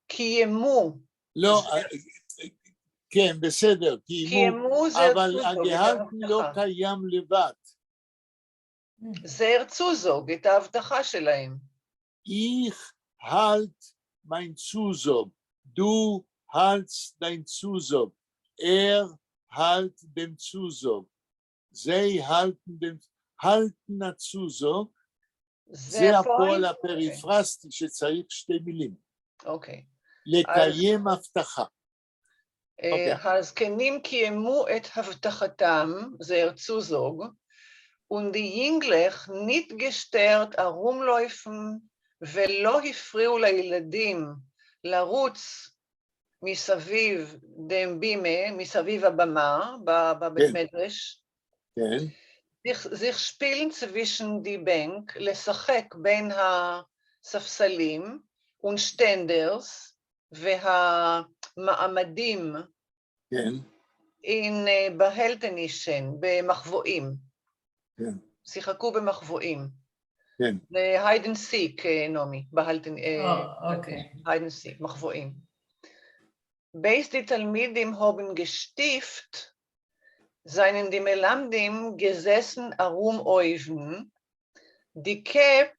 קיימו. לא, כן, בסדר, קיימו, אבל הגהלטן לא קיים לבד. זר צוזוג, את ההבטחה שלהם. Ich halt mein Zusog, du haltst dein Zusog, halt den Zusog, sie halten הצוזוג, זה הפועל הפריפרסטי שצריך שתי מילים. אוקיי. לקיים הבטחה. הזקנים קיימו את הבטחתם, זר צוזוג, und die Jünglich nicht gestört herumlaufen ולא הפריעו לילדים לרוץ מסביב דם בימה, מסביב הבמה, בבית מדרש. כן. sich spielen zwischen die Bank, לשחק בין הספסלים, und Ständers, והמעמדים, כן. in בהלטנישן, במחבואים. כן. שיחקו במחבואים. כן. hide and seek, נעמי, אוקיי. hide and seek, מחבואים. Beis die Talmidim haben gestift, seien die Melamdim gesessen herumäufen, die Kep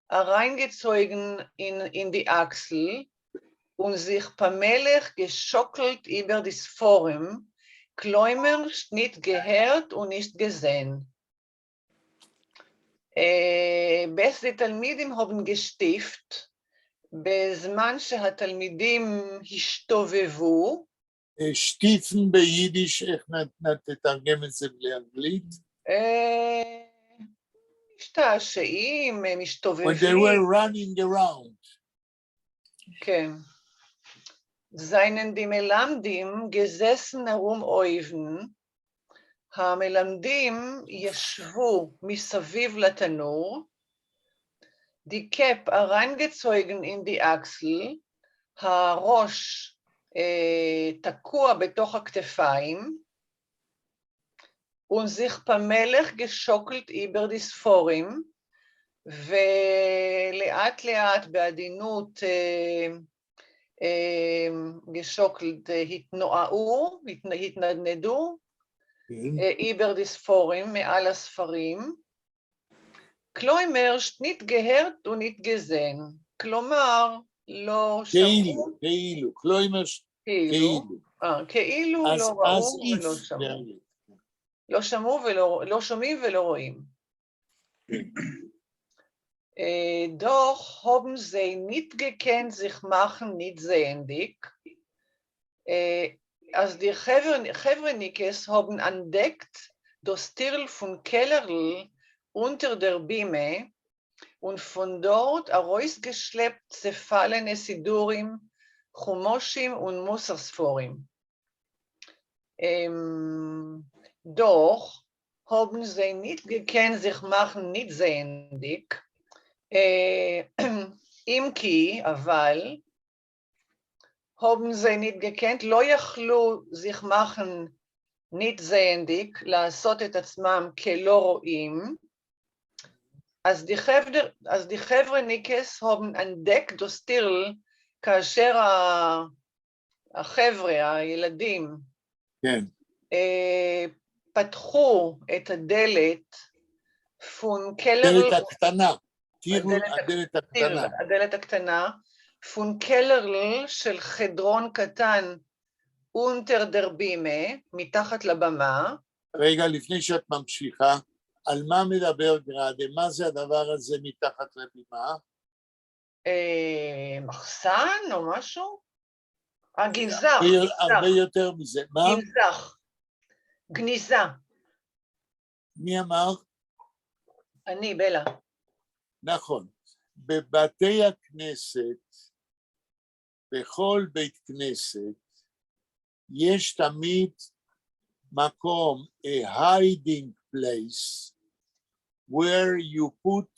hereingezogen in die Achsel und sich Pamelech geschockelt über das Forum, Kläumer nicht gehört und nicht gesehen. Beis die Talmidim haben gestift, בזמן שהתלמידים השתובבו, שטיפן ביידיש, איך תתרגם את זה לאנגלית? משתעשעים, משתובבים. When they were running around. כן. seien die Melamdim gesessen herumäufen, המלמדים ישבו מסביב לתנור, die Kep hereingezogen in die Achsel, הראש תקוע בתוך הכתפיים, und sich במלך גשוקלט איבר דיספורים, ולאט לאט בעדינות גשוקלט התנועעו, התנדנדו, איבר דיספורים מעל הספרים, כלומר שנית גהרת ונית גזן, כלומר לא שמעו, כאילו, כלומר, כאילו לא ראו ולא שמעו. לא שמעו ולא שומעים ולא רואים. Doch haben sie nicht gekannt, sich machen nicht sehendig. Als die Chevrenikes haben entdeckt, das Tirl von Kellerl unter der Bime und von dort herausgeschleppt zerfallene Sidurim, Chumoshim und Musarsforim. Doch haben sie nicht gekannt, sich machen nicht sehendig, אם כי, אבל, haben sie nicht gekannt, לא יכלו sich machen nicht sehendig, לעשות את עצמם כלא רואים, אז די חבר'ניקס haben entdeckt das Tirl, כאשר החבר'ה, הילדים, כן. פתחו את הדלת, פון קלר... הדלת הקטנה. הדלת הקטנה, פון קלרל של חדרון קטן אונטר דר בימה, מתחת לבמה. רגע, לפני שאת ממשיכה, על מה מדבר גראדה? מה זה הדבר הזה מתחת לבימה? מחסן או משהו? גנזך. הרבה יותר מזה. מה? גנזך. גניזה. מי אמר? אני, בלה. נכון, בבתי הכנסת, בכל בית כנסת, יש תמיד מקום, a hiding place, where you put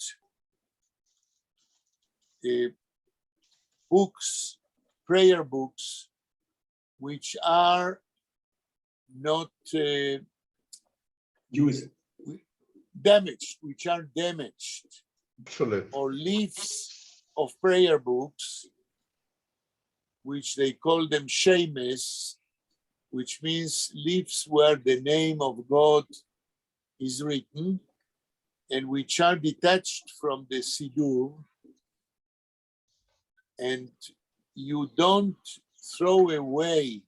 books, prayer books, which are not damaged, which are damaged. Absolutely. Or leaves of prayer books, which they call them shemes, which means leaves where the name of God is written, and which are detached from the Siddur, and you don't throw away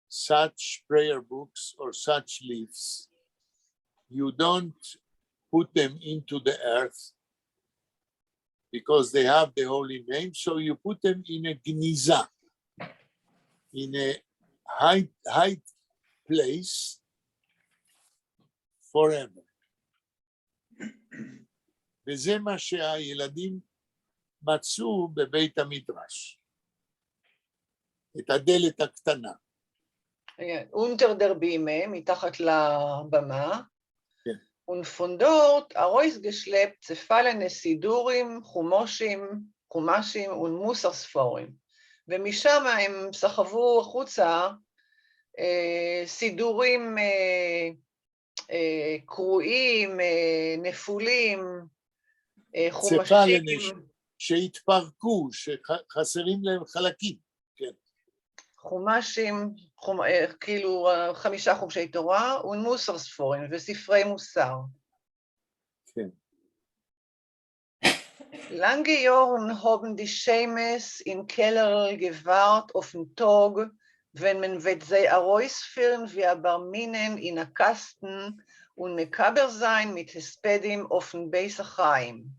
such prayer books or such leaves. You don't put them into the earth because they have the holy name. So you put them in a gniza, in a high place forever. וזה מה שהילדים מצאו בבית המדרש. את הדלת הקטנה. אונטר דר בימה, מתחת לבמה. Und von dort herausgeschleppt zerfallene Sidurim, Chumashim und Musarsforim. ומשם הם סחבו החוצה סידורים קרועים, נפולים, חומשים. שהתפרקו, שחסרים להם חלקים. כן. חומשים, כאילו 5 חומשי תורה, ומוסר ספורים, וספרי מוסר. כן. Lange Jahren haben die Schemes in Keller gewahrt auf den Tag, wenn man wird sie herausführen wie Barminen in der Kasten und mekaber sein mit Hespedim auf den Beisachayim.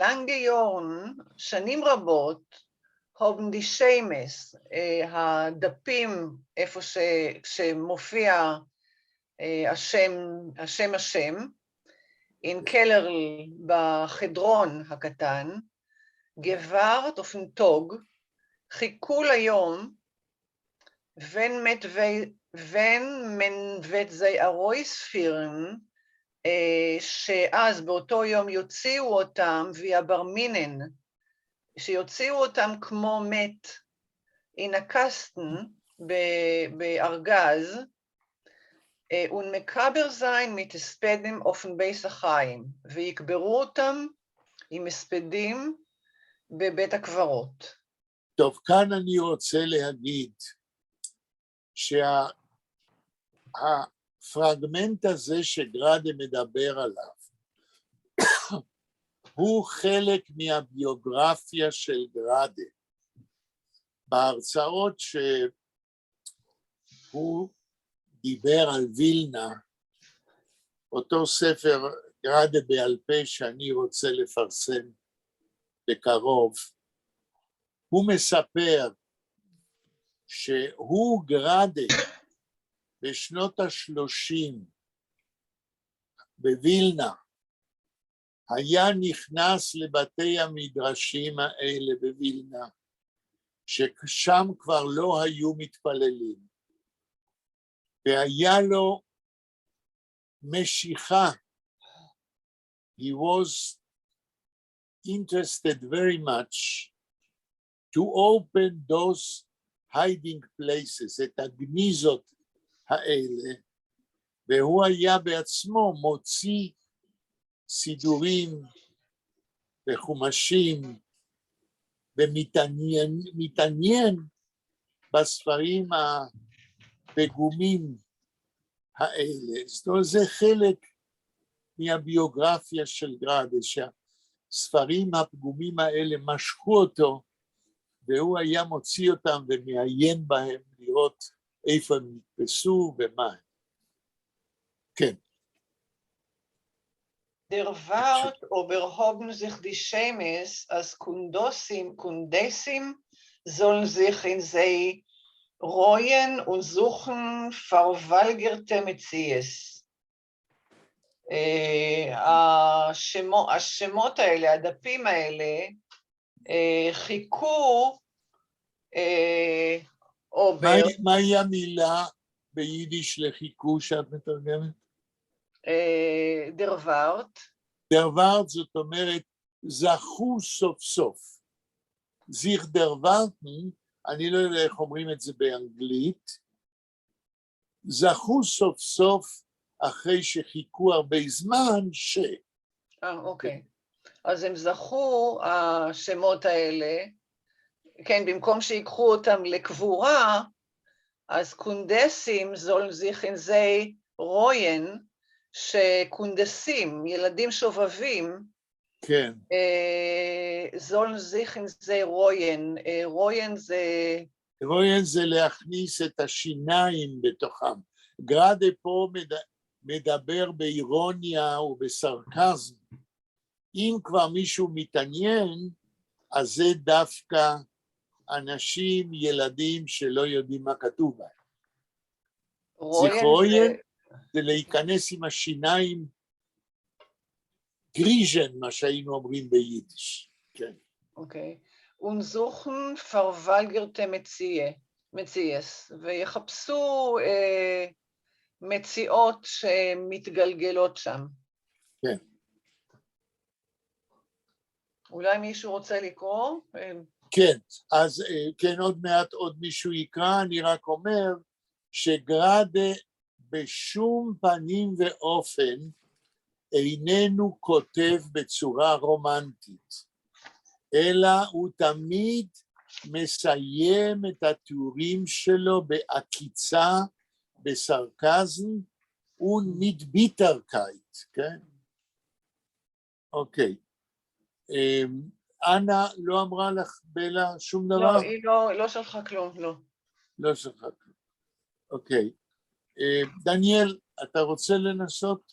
Lange Jahren, שנים רבות, haben die Schemes, הדפים איפה שמופיע השם, in Keller בחדרון הקטן, gewahrt auf den Tag, חיכו ליום, wenn man wird sie herausführen, שאז באותו יום יוציאו אותם via ברמינן, שיוציאו אותם כמו מת, in a kasten, בארגז, ונמקבר זין mit הספדים אופן בייס החיים, ויקברו אותם עם הספדים בבית הקברות. טוב, כאן אני רוצה להגיד שהפרגמנט הזה שגראדה מדבר עליו, הוא חלק מהביוגרפיה של גראדה. בהרצאות שהוא דיבר על וילנה, אותו ספר גראדה בעל פה שאני רוצה לפרסם בקרוב, הוא מספר שהוא גראדה בשנות ה-30 בווילנה, היה נכנס לבתי המדרשים האלה בווילנה, ששם כבר לא היו מתפללים, והיה לו משיכה. He was interested very much to open those hiding places, את הגניזות האלה, והוא היה בעצמו מוציא סידורים וחומשים, ומתעניין בספרים הפגומים האלה. זאת אומרת, זה חלק מהביוגרפיה של גראדה, שהספרים הפגומים האלה משכו אותו, והוא היה מוציא אותם ומעיין בהם לראות איפה הם נתפסו ומה הם. כן. Der Wart oberhoben sich die Schemes, als Kundesim sollen sich in sie reuen und suchen verwalgerte Metzies. השמות האלה, הדפים האלה, חיכו, או מהי המילה ביידיש לחיכו שאת מתרגמת? der Wart. der Wart זאת אומרת, זכו סוף סוף. sich der Warten, אני לא יודע איך אומרים את זה באנגלית, זכו סוף סוף אחרי שחיכו הרבה זמן אוקיי. אז הם זכו, השמות האלה, כן, במקום שיקחו אותם לקבורה, אז קונדסים זול זיכן זי רוין, שקונדסים, ילדים שובבים, כן. זול זיכן זי רוין, רוין זה להכניס את השיניים בתוכם. גראדה פה מדבר באירוניה ובסרקזם. אם כבר מישהו מתעניין, אז זה דווקא אנשים, ילדים שלא יודעים מה כתוב בהם. זיכרוין זה להיכנס עם השיניים, גריז'ן, מה שהיינו אומרים ביידיש. כן. אוקיי. ונזוכן פרוולגרטה מציאס, ויחפשו מציאות שמתגלגלות שם. כן. אולי מישהו רוצה לקרוא? כן, אז כן, עוד מעט עוד מישהו יקרא, אני רק אומר שגראדה בשום פנים ואופן איננו כותב בצורה רומנטית, אלא הוא תמיד מסיים את התיאורים שלו בעקיצה, בסרקזם ומיט-ביטרקייט, כן? אוקיי. אנה לא אמרה לך, בלה, שום דבר? לא, היא לא שלחה כלום, לא. לא שלחה כלום. אוקיי. דניאל, אתה רוצה לנסות?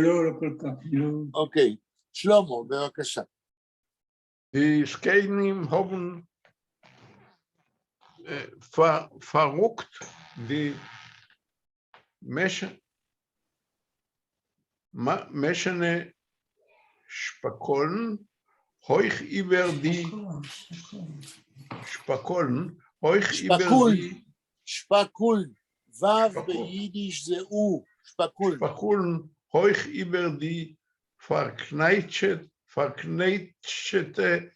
לא כל כך, לא. אוקיי. שלמה, בבקשה. Die Skeinim haben verrückt die Meschene Spakoln hoch über die Spakoln hoch über die שפקולן, וו ביידיש זה או, שפקולן. Spakoln hoch über die verkneitete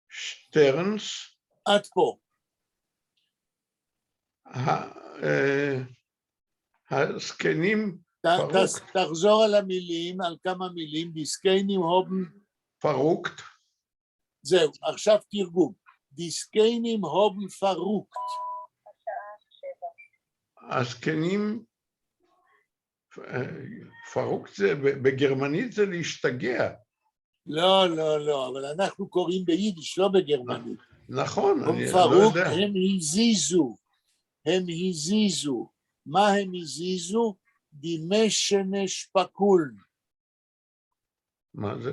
Sterns. עד פה. הזקנים תחזור על המילים, על כמה מילים, דיסקיינים הובן, פרוקט, זהו, עכשיו תרגום. דיסקיינים הובן פרוקט. הזקנים, פרוקט זה, בגרמנית זה להשתגע. לא, לא, לא, אבל אנחנו קוראים ביידיש, לא בגרמנית. נכון, אני לא פרוק, יודע. הם הזיזו, הם הזיזו. מה הם הזיזו? דימי שמש פקולן. מה זה?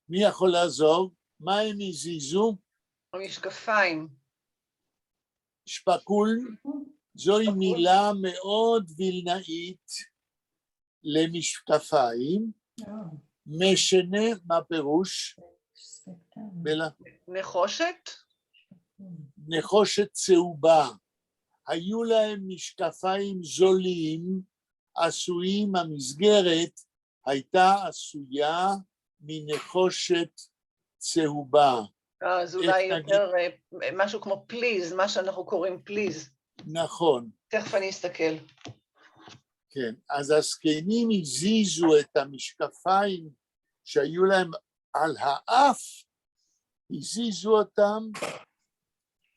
מי יכול לעזור? מה הם הזיזו? המשקפיים. שפקולן, זוהי מילה מאוד וילנאית למשקפיים. משנה, מה פירוש? בלה? נחושת? נחושת צהובה. היו להם משקפיים זולים, עשויים, המסגרת הייתה עשויה מנחושת צהובה. אז אולי יותר משהו כמו פליז, מה שאנחנו קוראים פליז. נכון. תכף אני אסתכל. כן, אז הזקנים הזיזו את המשקפיים שהיו להם על האף, הזיזו אותם.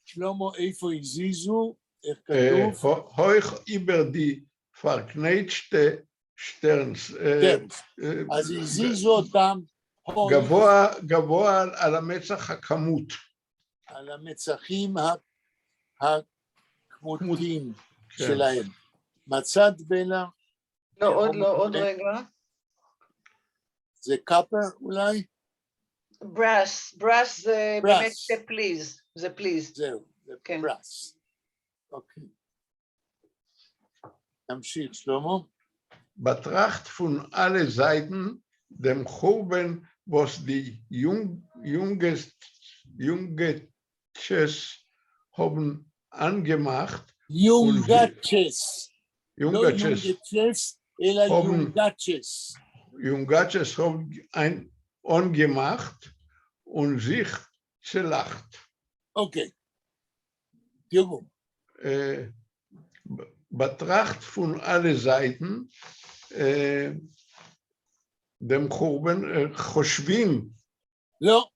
שלמה, איפה הזיזו? איך כתוב? הויך איבר די פרקנייטשטה שטרנס. אז הזיזו אותם. גבוה על המצח הכמות. על המצחים הכמותיים שלהם. מצד בלה. לא, עוד רגע. זה קאפר אולי? ברס זה באמת זה פליז. זה פליז. זהו, זה ברס. אוקיי. תמשיך, שלמה. Betracht von alle Seiten dem Churban, was die Jungetches haben angemacht. Jungatches. לא Jungetches, אלא Jungatches. Jungatches haben angemacht und sich zerlacht. Okay. תראו. Betracht von alle Seiten dem Churban חושבים. לא,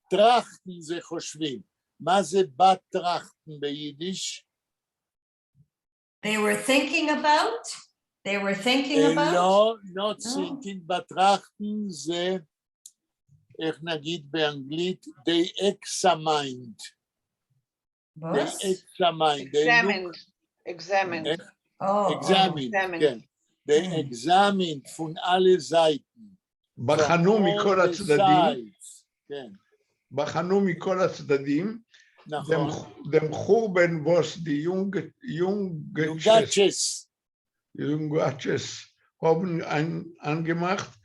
טראכטן זה חושבים. מה זה בטראכטן ביידיש? They were thinking about? They were thinking about? לא, not thinking, בטראכטן זה, איך נגיד באנגלית, they examined. They examined. Examined. Examined, כן. They examined von alle Seiten. בחנו מכל הצדדים. כן. בחנו מכל הצדדים. נכון. dem Churban, was die Jungatches haben angemacht,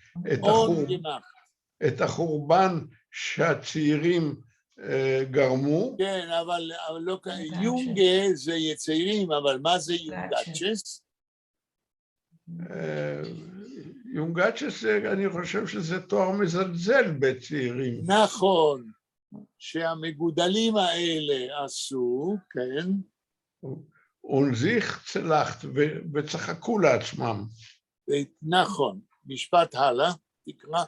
את החורבן שהצעירים גרמו. כן, אבל לא כאן, יונגה זה צעירים, אבל מה זה יונגאצ'ס? יונגאצ'ס, אני חושב שזה תואר מזלזל בצעירים. נכון, שהמגודלים האלה עשו, כן. ונזיך צלחת, וצחקו לעצמם. נכון, משפט הלאה, תקרא.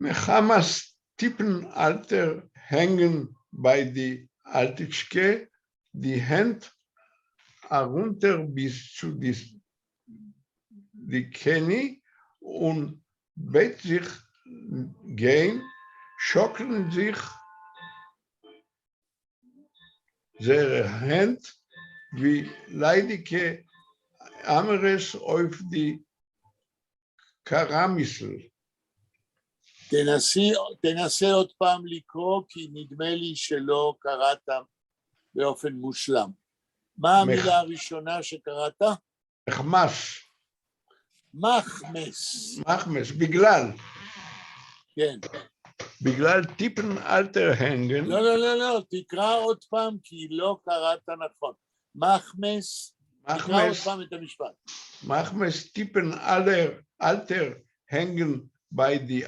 מחמאס Tippenalter hängen bei die Altitschke, die Hand herunter bis zu die Knie und bett sich gehen, schocken sich ihre Hand wie leidige Ameres auf die Karamisel. תנסה עוד פעם לקרוא, כי נדמה לי שלא קראת באופן מושלם. מה המילה הראשונה שקראת? מחמס. מחמס. מחמס, בגלל. כן. בגלל טיפן אלטר הנגן. לא, לא, לא, לא, תקרא עוד פעם, כי לא קראת נכון. מחמס, תקרא עוד פעם את המשפט. מחמס טיפן אלטר הנגן. by the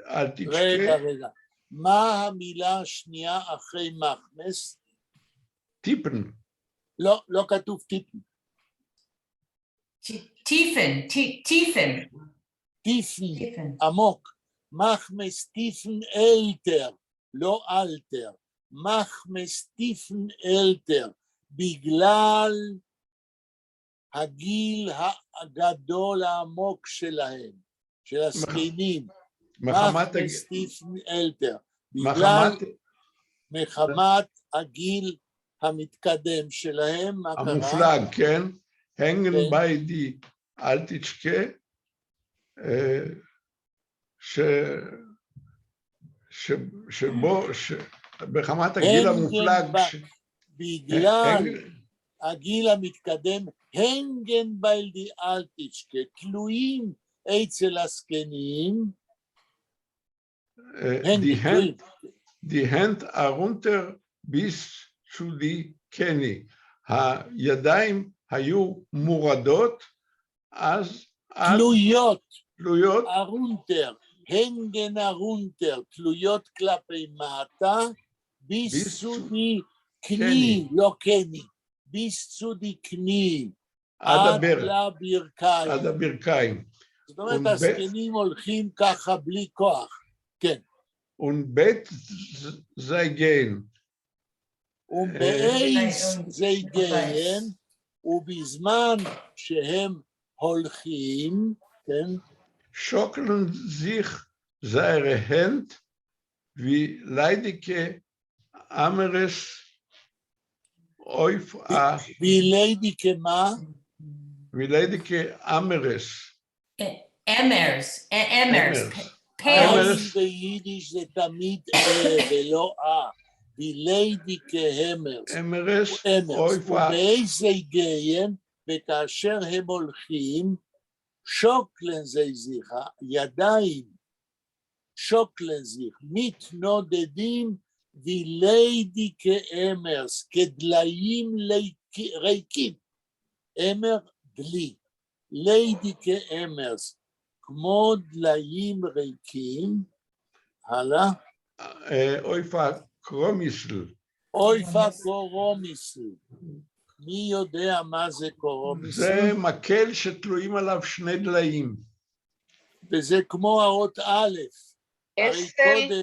Altitschke. רגע. מה המילה השנייה אחרי מחמס? טיפן. לא, לא כתוב טיפן. Tiefen, tiefen, טיפן, tiefen. עמוק. מחמס טיפן אלתר, לא אלתר. מחמס טיפן אלתר, בגלל הגיל הגדול העמוק שלהם, של הזקנים. מחמת מחמס טיפן אלתר, בגלל מחמת הגיל המתקדם שלהם, מה קרה? המופלג, כן? הנגן ביי די אלטיצ'קה, שבו, בחמת הגיל המופלג, בגלל הגיל המתקדם, הנגן ביי די אלטיצ'קה, תלויים אצל הזקנים, די הנד ארונטר ביס צו די קני, הידיים היו מורדות, אז תלויות, ארונטר, הנגן ארונטר, תלויות כלפי מטה, ביסודי קני, לא קני, ביסודי קני, עד לברכיים. עד הברכיים. זאת אומרת, הזקנים הולכים ככה בלי כוח, כן. ובית זה גן. ובאייס זה גן, ובזמן שהם הולכים, כן? שוקלן זיך זיירה הנד, וליידיקה אמרס אויף וליידיקה מה? וליידיקה אמרס. Emers. אמרס ביידיש זה תמיד ולא וליידיקה אמרס. ובאיזה גן, וכאשר הם הולכים, שוקלן זיך, ידיים, שוקלן זיך, מתנודדים וליידיקה אמרס, כדליים ריקים, אמר דלי, ליידיקה אמרס, כמו דליים ריקים, הלאה. אויפה קרומיסל. אויפה קרומיסל. מי יודע מה זה קרומיסל? זה מקל שתלויים עליו שני דליים. וזה כמו האות א'. אסל,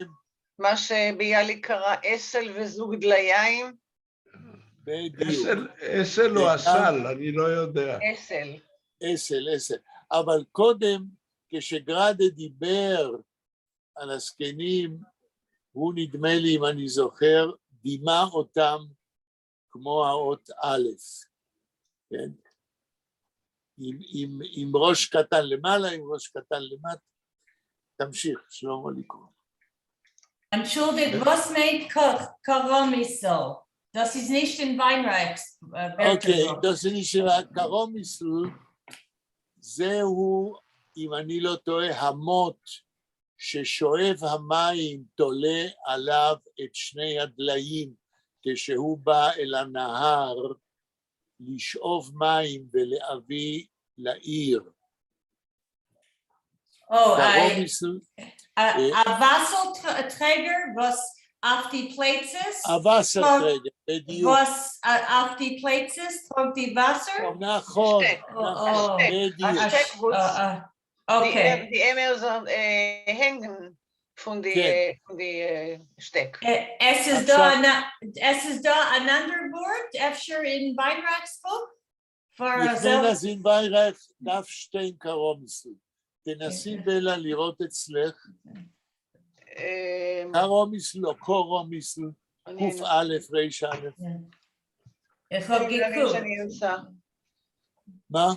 מה שביאלי קרא אסל וזוג דליים. בדיוק. אסל או אסל, אני לא יודע. אסל. אבל קודם, כשגרדה דיבר על הזקנים, הוא נדמה לי, אם אני זוכר, דימה אותם כמו האות א', כן? עם ראש קטן למעלה, עם ראש קטן למטה. תמשיך, שלמה לקרוא. Entschuldigt, was meint Karomisel? Das ist nicht in Weinreichs. אוקיי, das ist nicht in קרומיסל, זהו, אם אני לא טועה, המוט ששואב המים תולה עליו את שני הדליים, כשהוא בא אל הנהר לשאוב מים ולהביא לעיר. A Wasserträger, was auf die Plätze ist. הווסרטräger, בדיוק. Was auf die Plätze ist, tragt die Wasser. נכון, השטק. Okay. Die Emers hängen von die Steck. Es ist da ein anderer Wort, אפשר in Weinreichsbuch? לפני נזין ויירייך, דף שטיין קרומיסל. תנסי בלה לראות אצלך. קרומיסל או קורומיסל, קוף א' ריש א'. איך הוגגו? מה?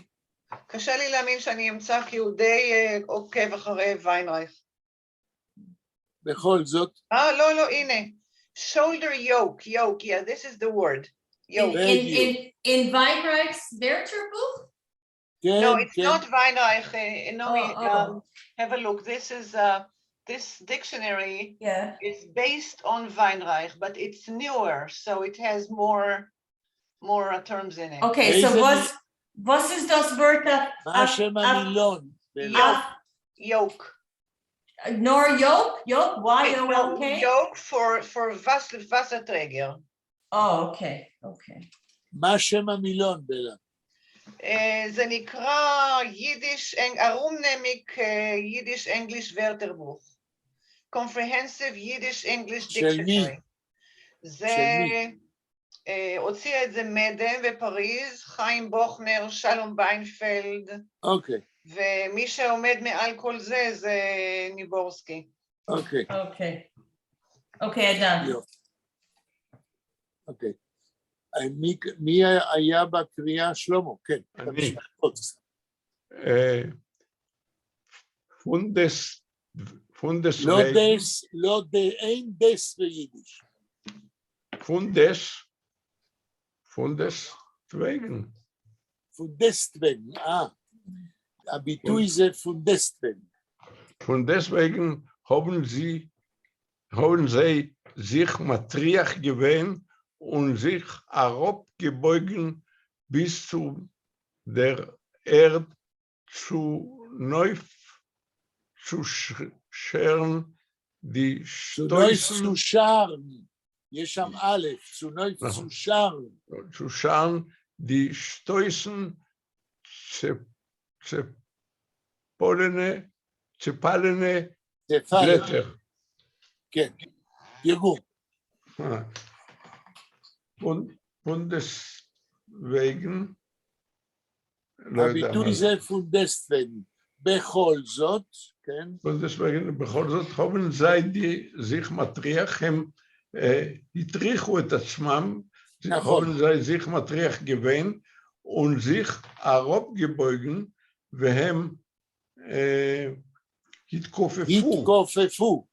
קשה לי להאמין שאני אמצא, כי הוא די עוקב אחרי ויינרייך. בכל זאת. לא, הנה. Shoulder yoke, yeah, this is the word. Yoke. In Weinreich's Wörterbuch? No, it's not Weinreich. Have a look. This dictionary is based on Weinreich, but it's newer, so it has more terms in it. Okay, so was ist das Wort? מה השם המילון? Yoke. Nor yoke? Yoke? Y-O-L-K? Yoke for Wasserträger. אוקיי. מה שם המילון, בלה? זה נקרא יידיש, ארומנמיק יידיש אנגליש ורטרבוך. Comprehensive Yiddish English של מי? Dictionary. זה, של מי? הוציא את זה מדם בפריז, חיים בוכנר, שלום ביינפלד, אוקיי, ומי שעומד מעל כל זה, זה ניבורסקי. אוקיי. אוקיי, עדן. יופי. אוקיי. מי היה בקריאה? שלמה, כן. אני. פונדס אין דס ביידיש. פונדס וייגן. פונדסטווגן, הביטוי זה פונדסטווגן. Von deswegen haben sie sich matriach gewöhnt und sich herabgebeugen bis zu der Erde zu neu zu scheren die Stoßen יש שם א', zu scheren die Stoßen צ'פלנה בלטר. כן, תרגום. פונדסווגן. הביטוי זה פונדסווגן. בכל זאת, כן? פונדסווגן, בכל זאת, haben sie sich מטריח, הם הטריחו את עצמם, haben sie sich מטריח gewöhnt und sich herabgebeugen, והם התכופפו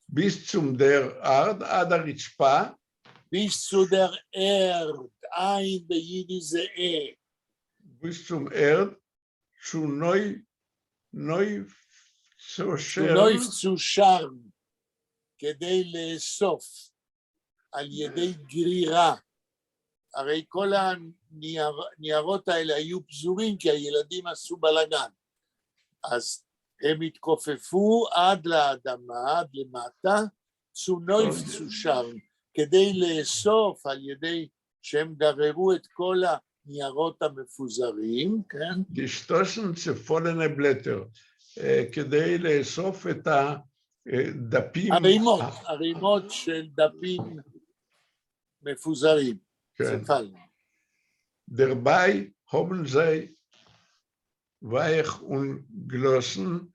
bis zum der Erd, עד הרצפה, bis zu der Erd, ein ביידיש זה bis zum Erd, zu neu zu scharen, כדי לאסוף על ידי גרירה. הרי כל הניירות האלה היו פזורים כי הילדים עשו בלגן. אז הם התכופפו עד לאדמה, עד למטה, צונויף צושרן, כדי לאסוף על ידי שהם גררו את כל הניירות המפוזרים, כן? לשטושן צפולנה בלטר, כדי לאסוף את הדפים... הרימות של דפים מפוזרים, צפלנה. דרבי הובן זי weich und glossen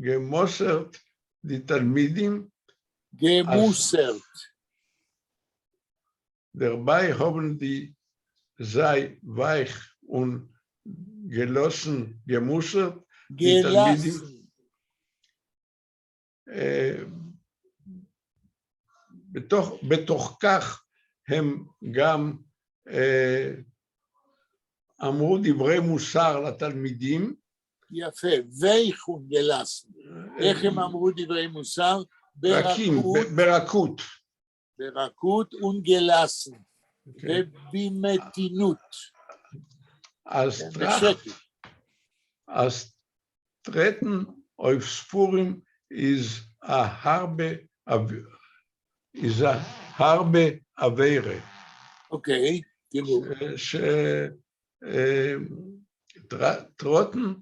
gemossert die Talmidim gemustert. Dabei haben die sei weich und gelossen gemussert die Talmidim בתוך כך הם גם אמרו דברי מוסר לתלמידים. יפה, וייכון גלסן. איך הם אמרו דברי מוסר? ברכות. ברכות ונגלסן. ובמתינות. אז טרטן auf ספורים is a harbe avere. אוקיי, תראו. טרוטן,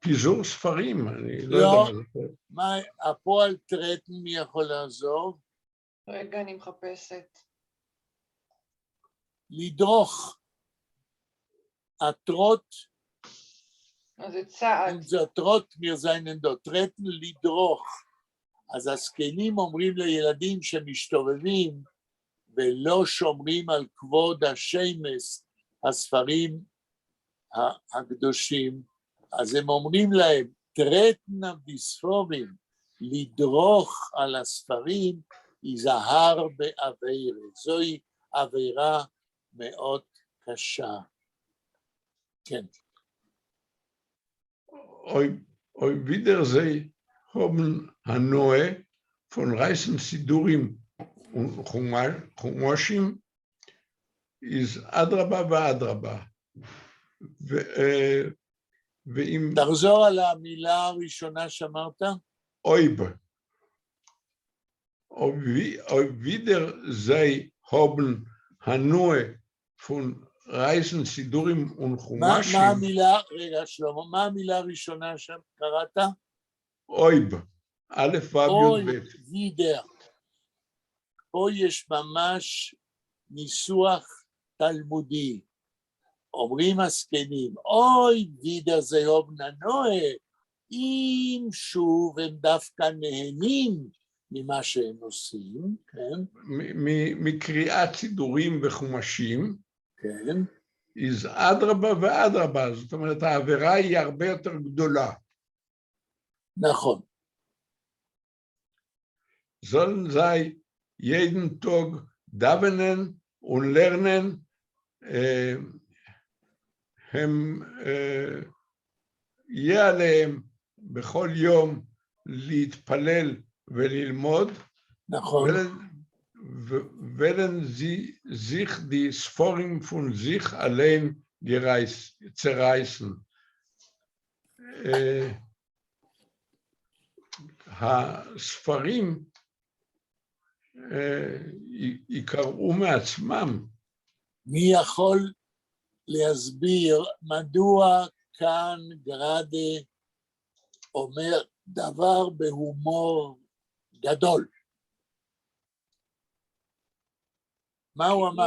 פיזור ספרים, אני לא יודע מה זה. הפועל טרטן, מי יכול לעזור? רגע, אני מחפשת. לדרוך. הטרוט, זה צעד. זה הטרוט מרזייננדו, טרטן לדרוך. אז הזקנים אומרים לילדים שמסתובבים ולא שומרים על כבוד השמש, הספרים הקדושים, אז הם אומרים להם, טרטנה בספורים, לדרוך על הספרים, ייזהר בעבירה. זוהי עבירה מאוד קשה. כן. אוי וידר זה, haben Hanoi von Reisen Sidurim und Chumoshim ist Adraba ואדרבה. תחזור על המילה הראשונה שאמרת. Oib. Ob wieder sei haben Hanue von Reisen, Sidurim und מה Chumashim, המילה, רגע שלמה, מה המילה הראשונה שם קראת? Oib. א' ו' אוי, י' ב'. וידר. פה יש ממש ניסוח תלמודי. אומרים הזקנים, אוי, וידר זה הובנה נועה, אם שוב הם דווקא נהנים ממה שהם עושים, כן? מקריאת סידורים וחומשים, כן, אז אדרבה ואדרבה, זאת אומרת העבירה היא הרבה יותר גדולה. נכון. Sollen sei jeden Tag davenen und lernen, הם יהיה עליהם בכל יום להתפלל וללמוד, נכון. ולן sich die Sforim von sich allein zerreißen. הספרים יקראו מעצמם. מי יכול להסביר מדוע כאן גרדה אומר דבר בהומור גדול? מה הוא אמר?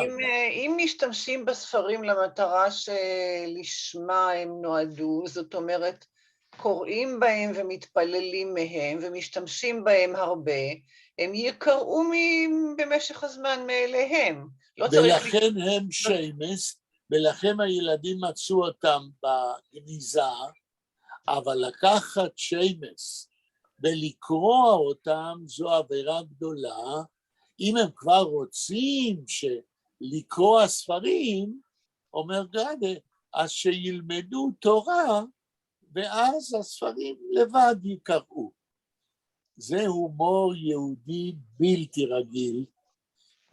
אם משתמשים בספרים למטרה שלשמה הם נועדו, זאת אומרת, קוראים בהם ומתפללים מהם ומשתמשים בהם הרבה, הם יקראו במשך הזמן מאליהם. ולכן הם שיימס, ולכן הילדים מצאו אותם בגניזה, אבל לקחת שיימס ולקרוא אותם זו עבירה גדולה. אם הם כבר רוצים לקרוא הספרים, אומר גרדה, אז שילמדו תורה, ואז הספרים לבד יקראו. זה הומור יהודי בלתי רגיל.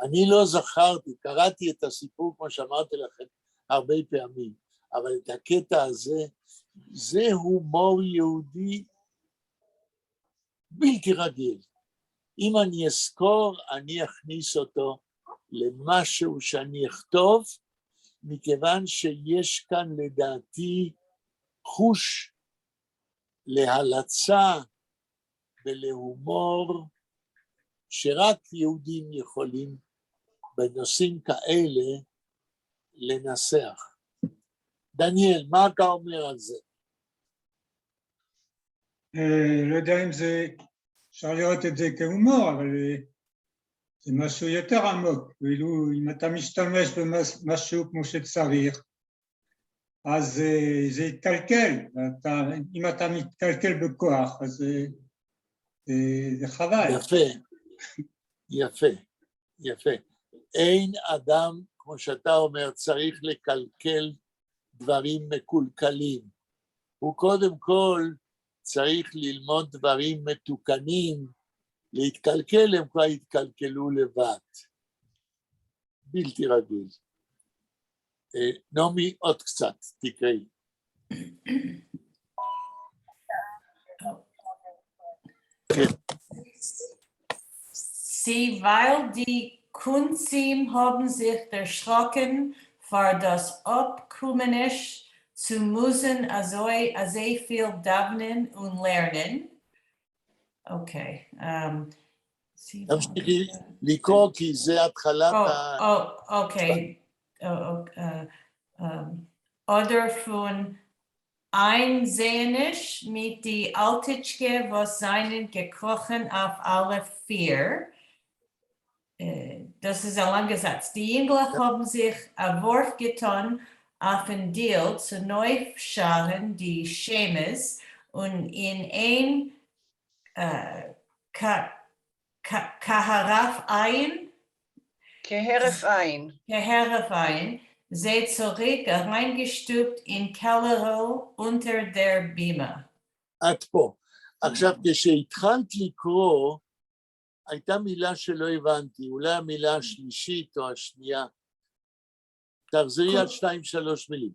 אני לא זכרתי, קראתי את הסיפור כמו שאמרתי לכם הרבה פעמים, אבל את הקטע הזה, זה הומור יהודי בלתי רגיל. אם אני אזכור, אני אכניס אותו למשהו שאני אכתוב, מכיוון שיש כאן לדעתי חוש להלצה ולהומור שרק יהודים יכולים בנושאים כאלה לנסח. דניאל, מה אתה אומר על זה? לא יודע אם זה, אפשר לראות את זה כהומור, אבל זה משהו יותר עמוק, ואילו אם אתה משתמש במשהו כמו שצריך, אז זה יתקלקל, אם אתה מתקלקל בכוח, אז זה חבל. יפה, יפה, יפה. אין אדם, כמו שאתה אומר, צריך לקלקל דברים מקולקלים. הוא קודם כל צריך ללמוד דברים מתוקנים, להתקלקל, הם כבר יתקלקלו לבד. בלתי רגיל. נעמי, עוד קצת, תקראי. Sie, weil die Kunzim haben sich erschrocken vor das Abkommenisch zu müssen, also viel davnen und lernen. Okay. תמשיכי לקרוא, כי זה התחלת Okay. Oder von Einsehnisch mit die Altitschke, was seinen gekrochen auf alle vier. Das ist ein langer Satz. Die Engel haben sich ein Wurf getan auf den Deal zu neu scharen die Schemes und in ein Kaharaf ein. כהרף עין. כהרף עין, זה zurück reingestülpt in Kellerl unter der Bima. עד פה. עכשיו, כשהתחלת לקרוא, הייתה מילה שלא הבנתי, אולי המילה השלישית או השנייה. תחזרי על 2-3 מילים.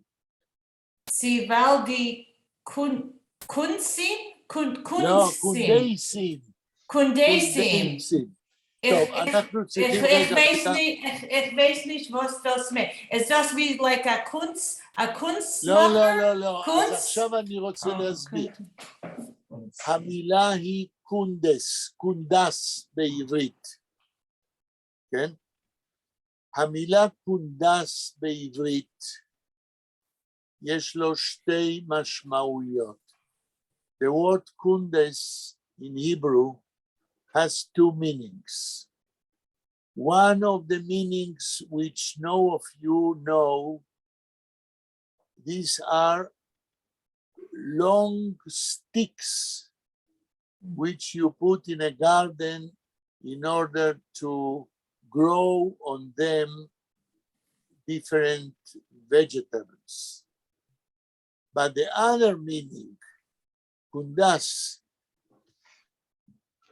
Sie, weil die Kunzim לא, קונדסים. קונדייסים. קונדסים. טוב, אנחנו צריכים רגע. Ich weiß nicht, was das meint. Ist das wie like a Kunstmacher? לא. אז קונץ? עכשיו אני רוצה Oh, להסביר. קונץ. המילה היא קונדס בעברית. כן? המילה קונדס בעברית, יש לו שתי משמעויות. The word kundes in Hebrew has two meanings. One of the meanings which no of you know, these are long sticks which you put in a garden in order to grow on them different vegetables. But the other meaning, kundas,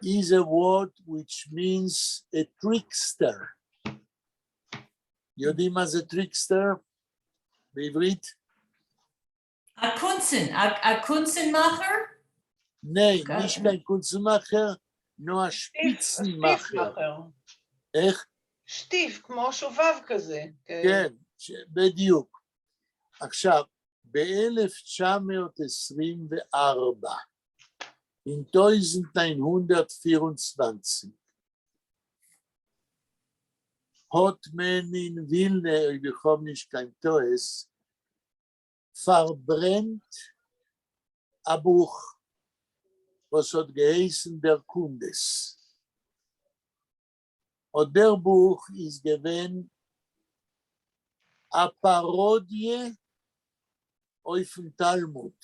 is a word which means a trickster. יודעים מה זה טריקסטר בעברית? Kunstenmacher? Nein, nicht kein Kunstmacher, nur ein Spitzenmacher. איך? שטיף, כמו שובב כזה. כן, בדיוק. עכשיו, ב-1924, in 1924, hat man in Wilna, ich bekomme nicht kein Toes, verbrennt ein Buch, was hat geheißen der Kundes. Und der Buch ist gewesen eine Parodie auf den Talmud.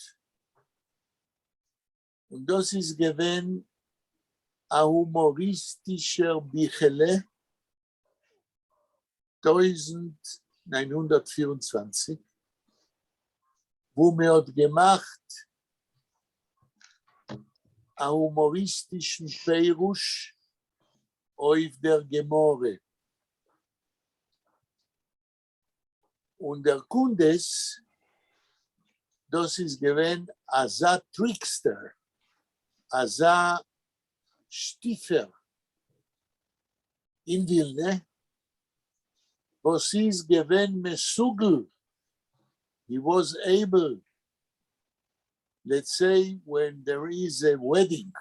Und das ist gewesen ein humoristischer Bichele 1924, wo man hat gemacht einen humoristischen Peirush auf der Gemore. Und der Kundes, das ist gewesen als ein Trickster, als ein Stiffer in Wilna, was ist gewesen Mesugel. He was able, let's say, when there is a wedding,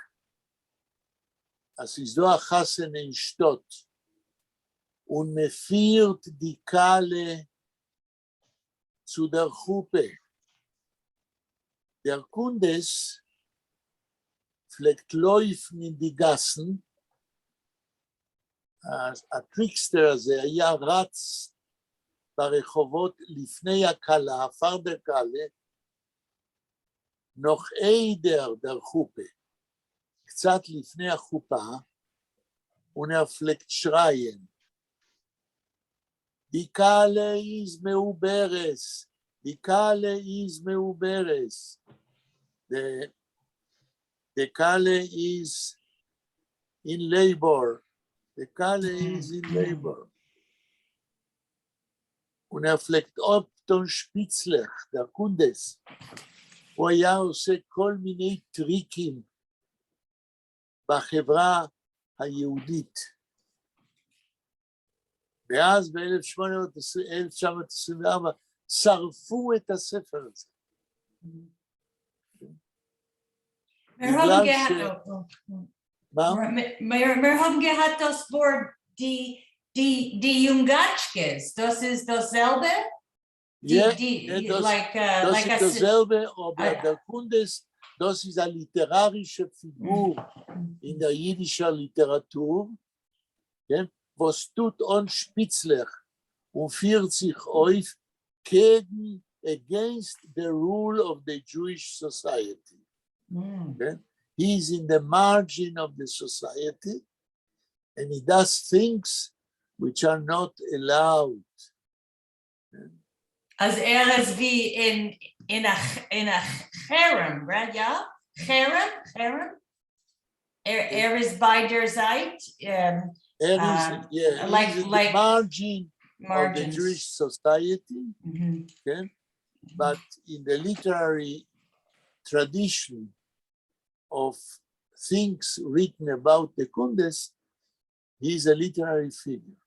as ist da Chasen in Stott, und me führt die Kale zu der Chuppe. Der Kundes pflegt laufen in die Gassen, a Trickster הזה היה רץ ברחובות לפני הכלה, אחר der Kale, noch eider der Chuppe, קצת לפני החופה, und pflegt schreien. Die Kale is meuberes, die Kale is meuberes. The Kale is in labor. The Kale is in labor. Und pflegt Opton Spitzlech, der Kundes. הוא היה עושה כל מיני טריקים בחברה היהודית. ואז ב-1924 שרפו את הספר הזה. Wir haben gehabt das Wort die Jungatschkes. Das ist dasselbe? Das like ist dasselbe, aber der Kundes, das ist eine literarische Figur in der jüdischen Literatur, was tut on Spitzlech und führt sich auf against the rule of the Jewish society. He is in the margin of the society and he does things which are not allowed. Als ist wie in a Cherem, right? Ja? Cherem? Ist bei der Seite. He's in the margin of the Jewish society, okay? But in the literary tradition of things written about the Kundes, he's a literary figure.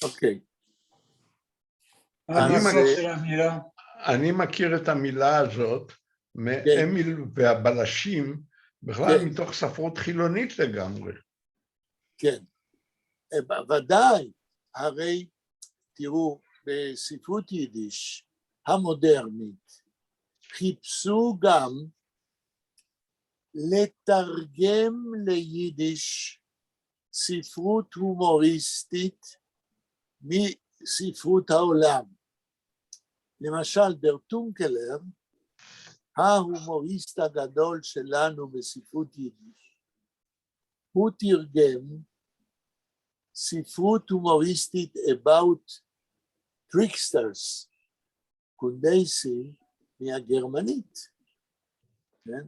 Okay. מה אז, המקור של המילה? אני מכיר את המילה הזאת מאמיל והבלשים, בכלל כן. מתוך ספרות חילונית לגמרי. כן, ודאי, הרי תראו, בספרות יידיש המודרנית, חיפשו גם לתרגם ליידיש ספרות הומוריסטית מספרות העולם. למשל, דר טונקלר, ההומוריסט הגדול שלנו בספרות יידיש, הוא תרגם ספרות הומוריסטית about tricksters, קונדייסים, מהגרמנית. כן?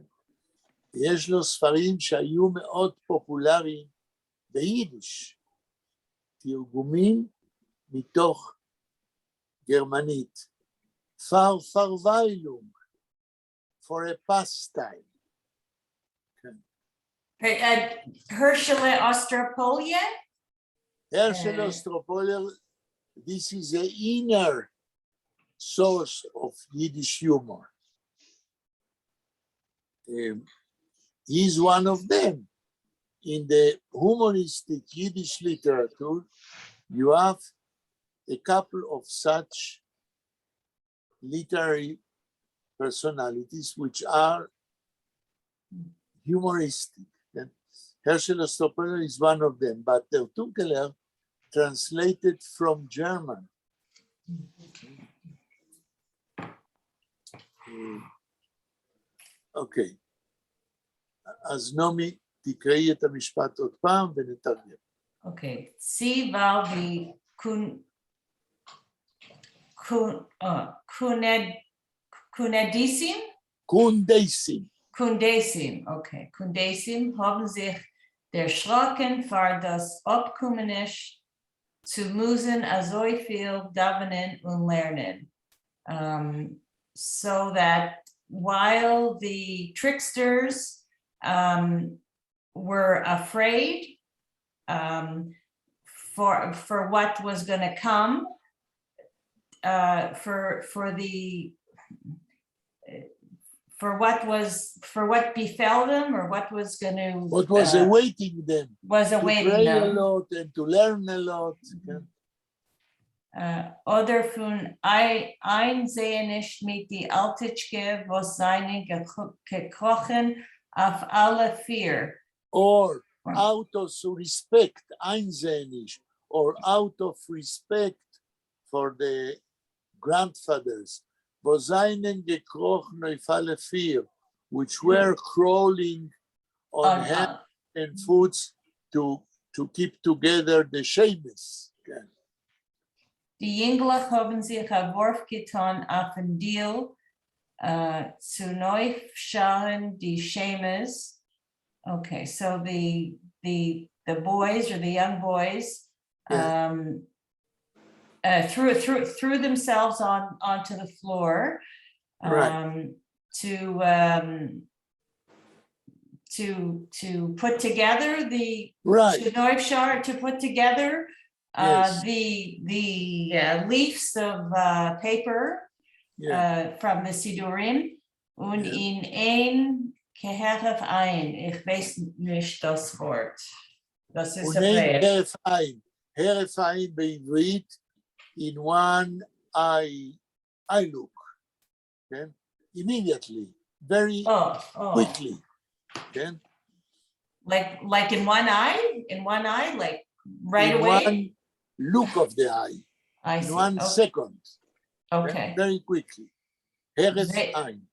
יש לו ספרים שהיו מאוד פופולריים ביידיש, תרגומים מתוך גרמנית. פרוויילונג, for a pastime. Herschele Ostropolia? Herschel Ostropoler, this is the inner source of Yiddish humor. He's one of them. In the humoristic Yiddish literature, you have a couple of such literary personalities which are humoristic. And Herschel Ostropoler is one of them, but the Tunkeler translated from German. אוקיי, אז נעמי, תקראי את המשפט עוד פעם ונתרגם. Okay, sie war die Kunedisim? Kundesim. Okay. Kundesim haben sich erschrocken vor das Abkommenisch zu müssen so viel davenen und lernen. So that while the tricksters were afraid for what was going to come, for what befell them, or what was going to awaiting them, to pray a lot and to learn a lot. Oder von einsehen nicht mit die Altitschke, was seine gekrochen auf alle vier. Or out of respect, einsehen nicht, or out of respect for the grandfathers, was seinen gekrochen auf alle vier, which were crawling on hands and foot to keep together the shames. Okay. Die Jüngler haben sich ein Wurf getan auf den Deal zu neu schauen die Shames. Okay, so the boys or the young boys threw themselves onto the floor to put together the to put together the leaves of paper from the Sidurim und in ein Keheref ein. Ich weiß nicht das Wort. Das ist Heref ein. Heref ein בעברית, in one eye look. Okay? Immediately, very quickly. Okay? Like in one eye? In one eye, like right away? One look of the eye. I see. 1 second. Okay. Very quickly. Heref ein.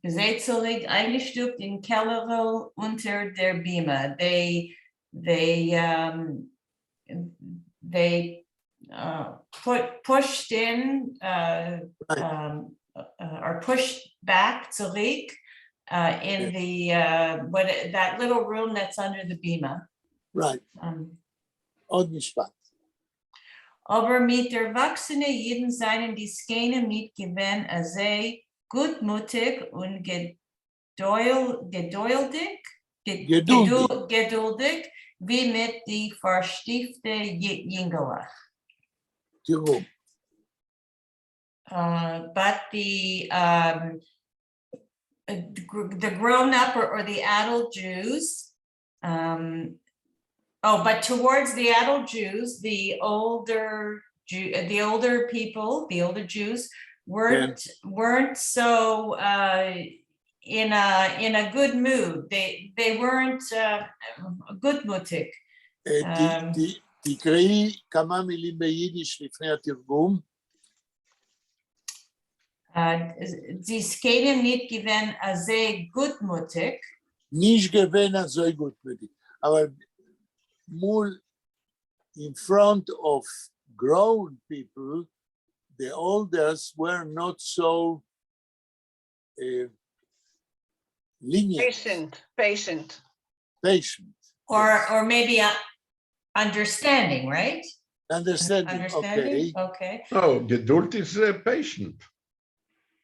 Seid zurück eingestuft in Keller unter der Bima. They pushed in or pushed back zurück in the that little room that's under the Bima. Right. עוד משפט. Aber mit erwachsenen Jeden seinen die Skene mitgewinn, gutmutig und geduldig, geduldig, wie mit die verstiefte Jingelach. תראו, But the grown-up or the adult Jews, but towards the adult Jews, the older people, the older Jews weren't so in a good mood. They weren't gutmutig. תקראי כמה מילים ביידיש לפני התרגום. Sie skenem nicht gewen sehr gutmutig. Nicht gewesen so gutmütig, aber in front of grown people, the elders were not so lenient. Patient. Or maybe understanding, right? Understanding, Okay. No, geduld is patient.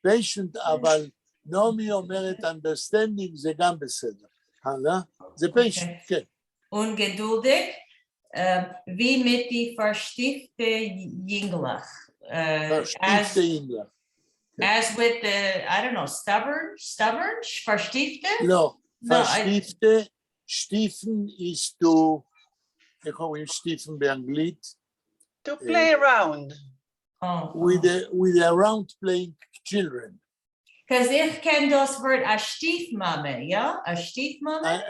patient, אבל נעמי אומרת understanding זה גם בסדר. הלאה? זה patient, כן. Ungeduldig, wie mit die verstiefte Jinglach. verstiefte Jinglach. As with the, I don't know, stubborn, verstiefte? לא, verstiefte, שטיפן is to, איך אומרים שטיפן באנגלית? To play around. With around playing children. Because ich kenne das Wort a Stiefmame, ja? A Stiefmame?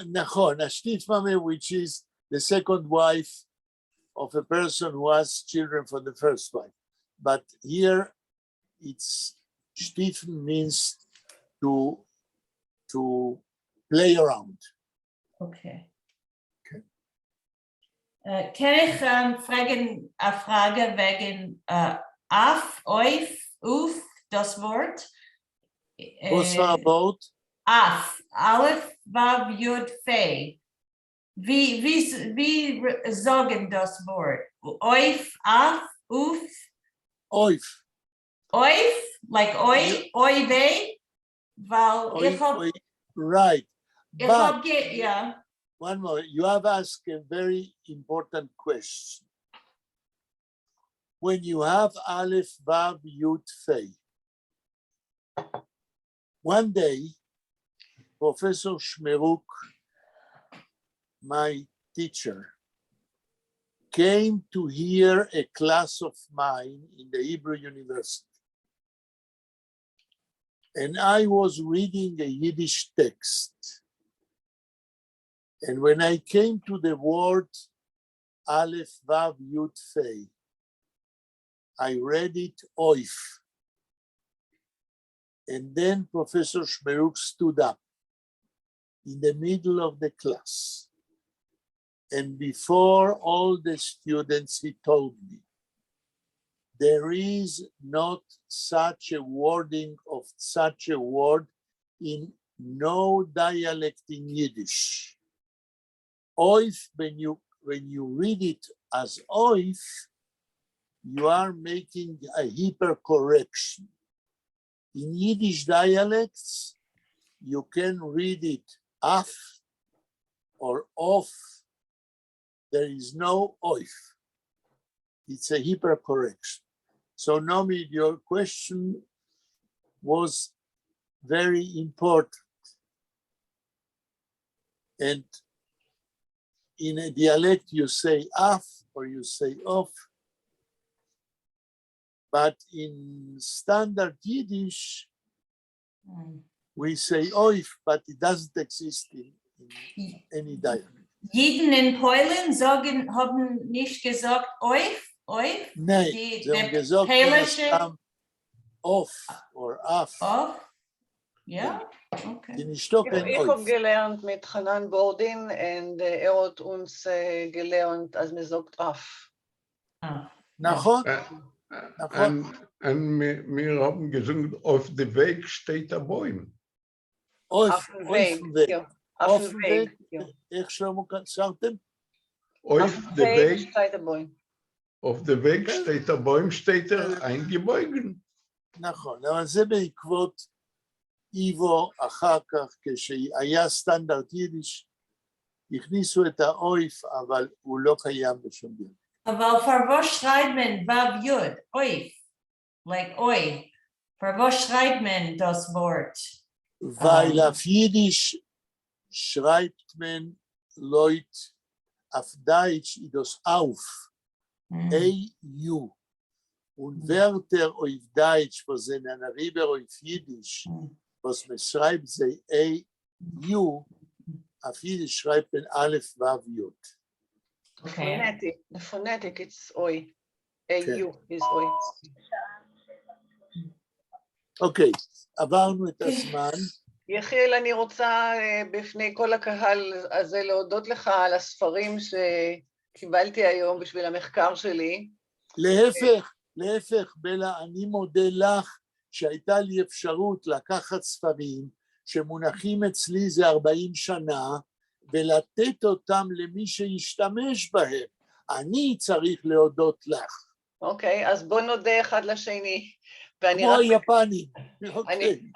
נכון, a stiefmame, which is the second wife of a person who has children from the first wife. But here, it's Stiefen means to play around. Okay. Kann ich fragen, eine Frage wegen af, uf, das Wort? Was war about? Af, Aleph, Vav, Yud, Fei. Wie sagen das Wort? Oif, af, uf? Oif. Oif, like oi, they? Weil ich hab... Right. Ich hab, yeah. One more, you have asked a very important question. When you have Aleph, Vav, Yud, Fei, one day, Professor Shmeruk, my teacher, came to hear a class of mine in the Hebrew University. And I was reading a Yiddish text. And when I came to the word Aleph, Vav, Yud, Fei, I read it oif. And then Professor Shmeruk stood up in the middle of the class. And before all the students, he told me, there is not such a wording of such a word in no dialect in Yiddish. Oif, when you read it as oif, you are making a hypercorrection. In Yiddish dialects, you can read it af or off. There is no oif. It's a hypercorrection. So Nomi, your question was very important. And in a dialect, you say af or you say off. But in standard Yiddish, we say oif, but it doesn't exist in any dialect. Jeden in Polen haben nicht gesagt oif? Nein, sie haben gesagt, off or af. Off? Ja, okay. Ich habe gelernt mit Hanan Bordin und hat uns gelernt, als man sagt af. נכון. Und wir haben gesungen, auf dem Weg steht der Baum. Auf dem Weg. Auf dem Weg. איך שלמה שמתם? Auf dem Weg steht der Baum. Auf dem Weg steht der Baum, steht eingebogen. נכון, אבל זה בעקבות איבו אחר כך, כשהיה סטנדרט יידיש, הכניסו את האויף, אבל הוא לא קיים בשום דבר. אבל für was schreibt man Vav Yud? Oif. Like oi. Für was schreibt man das Wort? Weil auf Jiddisch schreibt man Leute auf Deutsch das auf. A-U. Und Wörter auf Deutsch, wo sie nennen rüber auf Jiddisch, was man schreibt, sie A-U, auf Jiddisch schreibt man Aleph, Vav, Yud. Okay. The phonetic, it's oi. AU is oi. אוקיי, עברנו את הזמן. יחיאל, אני רוצה בפני כל הקהל הזה להודות לך על הספרים שקיבלתי היום בשביל המחקר שלי. להפך, בלה, אני מודה לך שהייתה לי אפשרות לקחת ספרים שמונחים אצלי זה 40 שנה, ולתת אותם למי שישתמש בהם. אני צריך להודות לך. אוקיי, אז בוא נודה אחד לשני. כמו היפנים.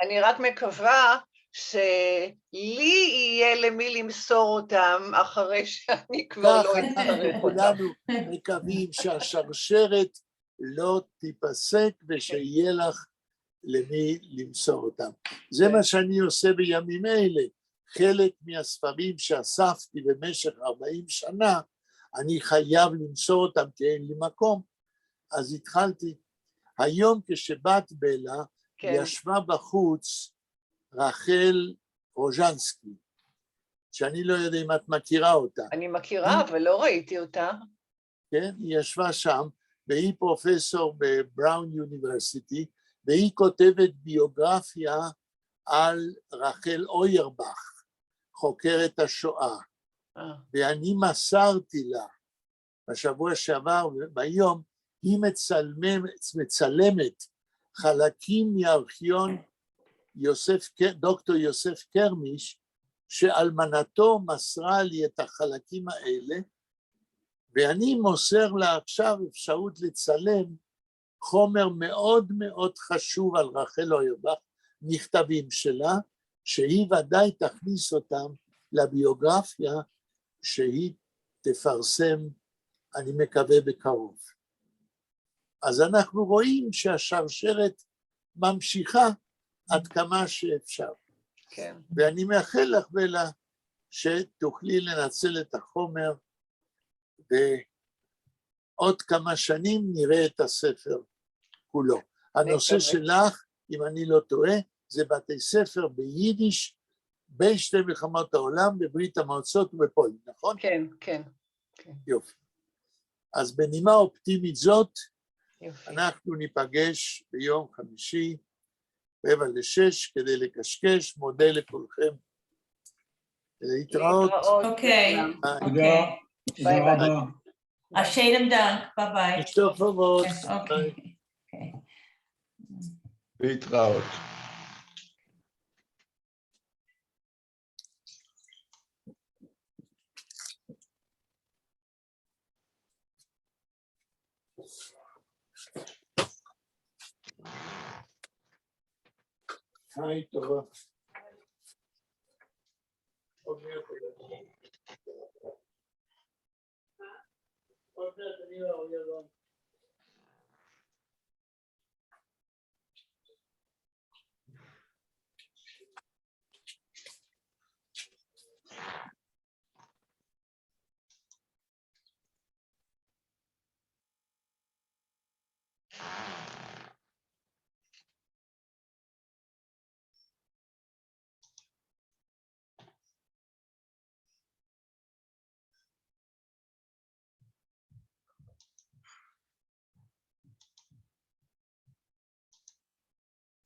אני רק מקווה שלי יהיה למי למסור אותם אחרי שאני כבר לא אצטרך אותם. כולנו מקווים שהשרשרת לא תיפסק ושיהיה לך למי למסור אותם. זה מה שאני עושה בימים אלה. חלק מהספרים שאספתי במשך 40 שנה, אני חייב למסור אותם כי אין לי מקום. אז התחלתי. היום כשבת בלה, כן. ישבה בחוץ רחל רוז'נסקי, שאני לא יודע אם את מכירה אותה. אני מכירה, אבל לא ראיתי אותה. כן, היא ישבה שם, והיא פרופסור בבראון יוניברסיטי, והיא כותבת ביוגרפיה על רחל אוירבך, חוקרת השואה. ואני מסרתי לה, בשבוע שעבר ביום, היא מצלמת חלקים מארכיון דוקטור יוסף קרמיש, שאלמנתו מסרה לי את החלקים האלה, ואני מוסר לה עכשיו אפשרות לצלם חומר מאוד מאוד חשוב על רחל אוירבך, מכתבים שלה, שהיא ודאי תכניס אותם לביוגרפיה שהיא תפרסם, אני מקווה בקרוב. אז אנחנו רואים שהשרשרת ממשיכה עד כמה שאפשר. כן. ואני מאחל לך בלה שתוכלי לנצל את החומר, ועוד כמה שנים נראה את הספר כולו. הנושא שלך, אם אני לא טועה, זה בתי ספר ביידיש, בשתי מלחמות העולם, בברית המועצות ובפולין, נכון? כן, כן. יופי. אז בנימה אופטימית זאת, יופי. אנחנו ניפגש ביום חמישי, 5:45, כדי לקשקש. מודה לכולכם. להתראות. אוקיי. תודה רבה. השלום דנק, ביי ביי. נשתוף אבות. אוקיי. להתראות. היי, טובה. עוד מעט אני לא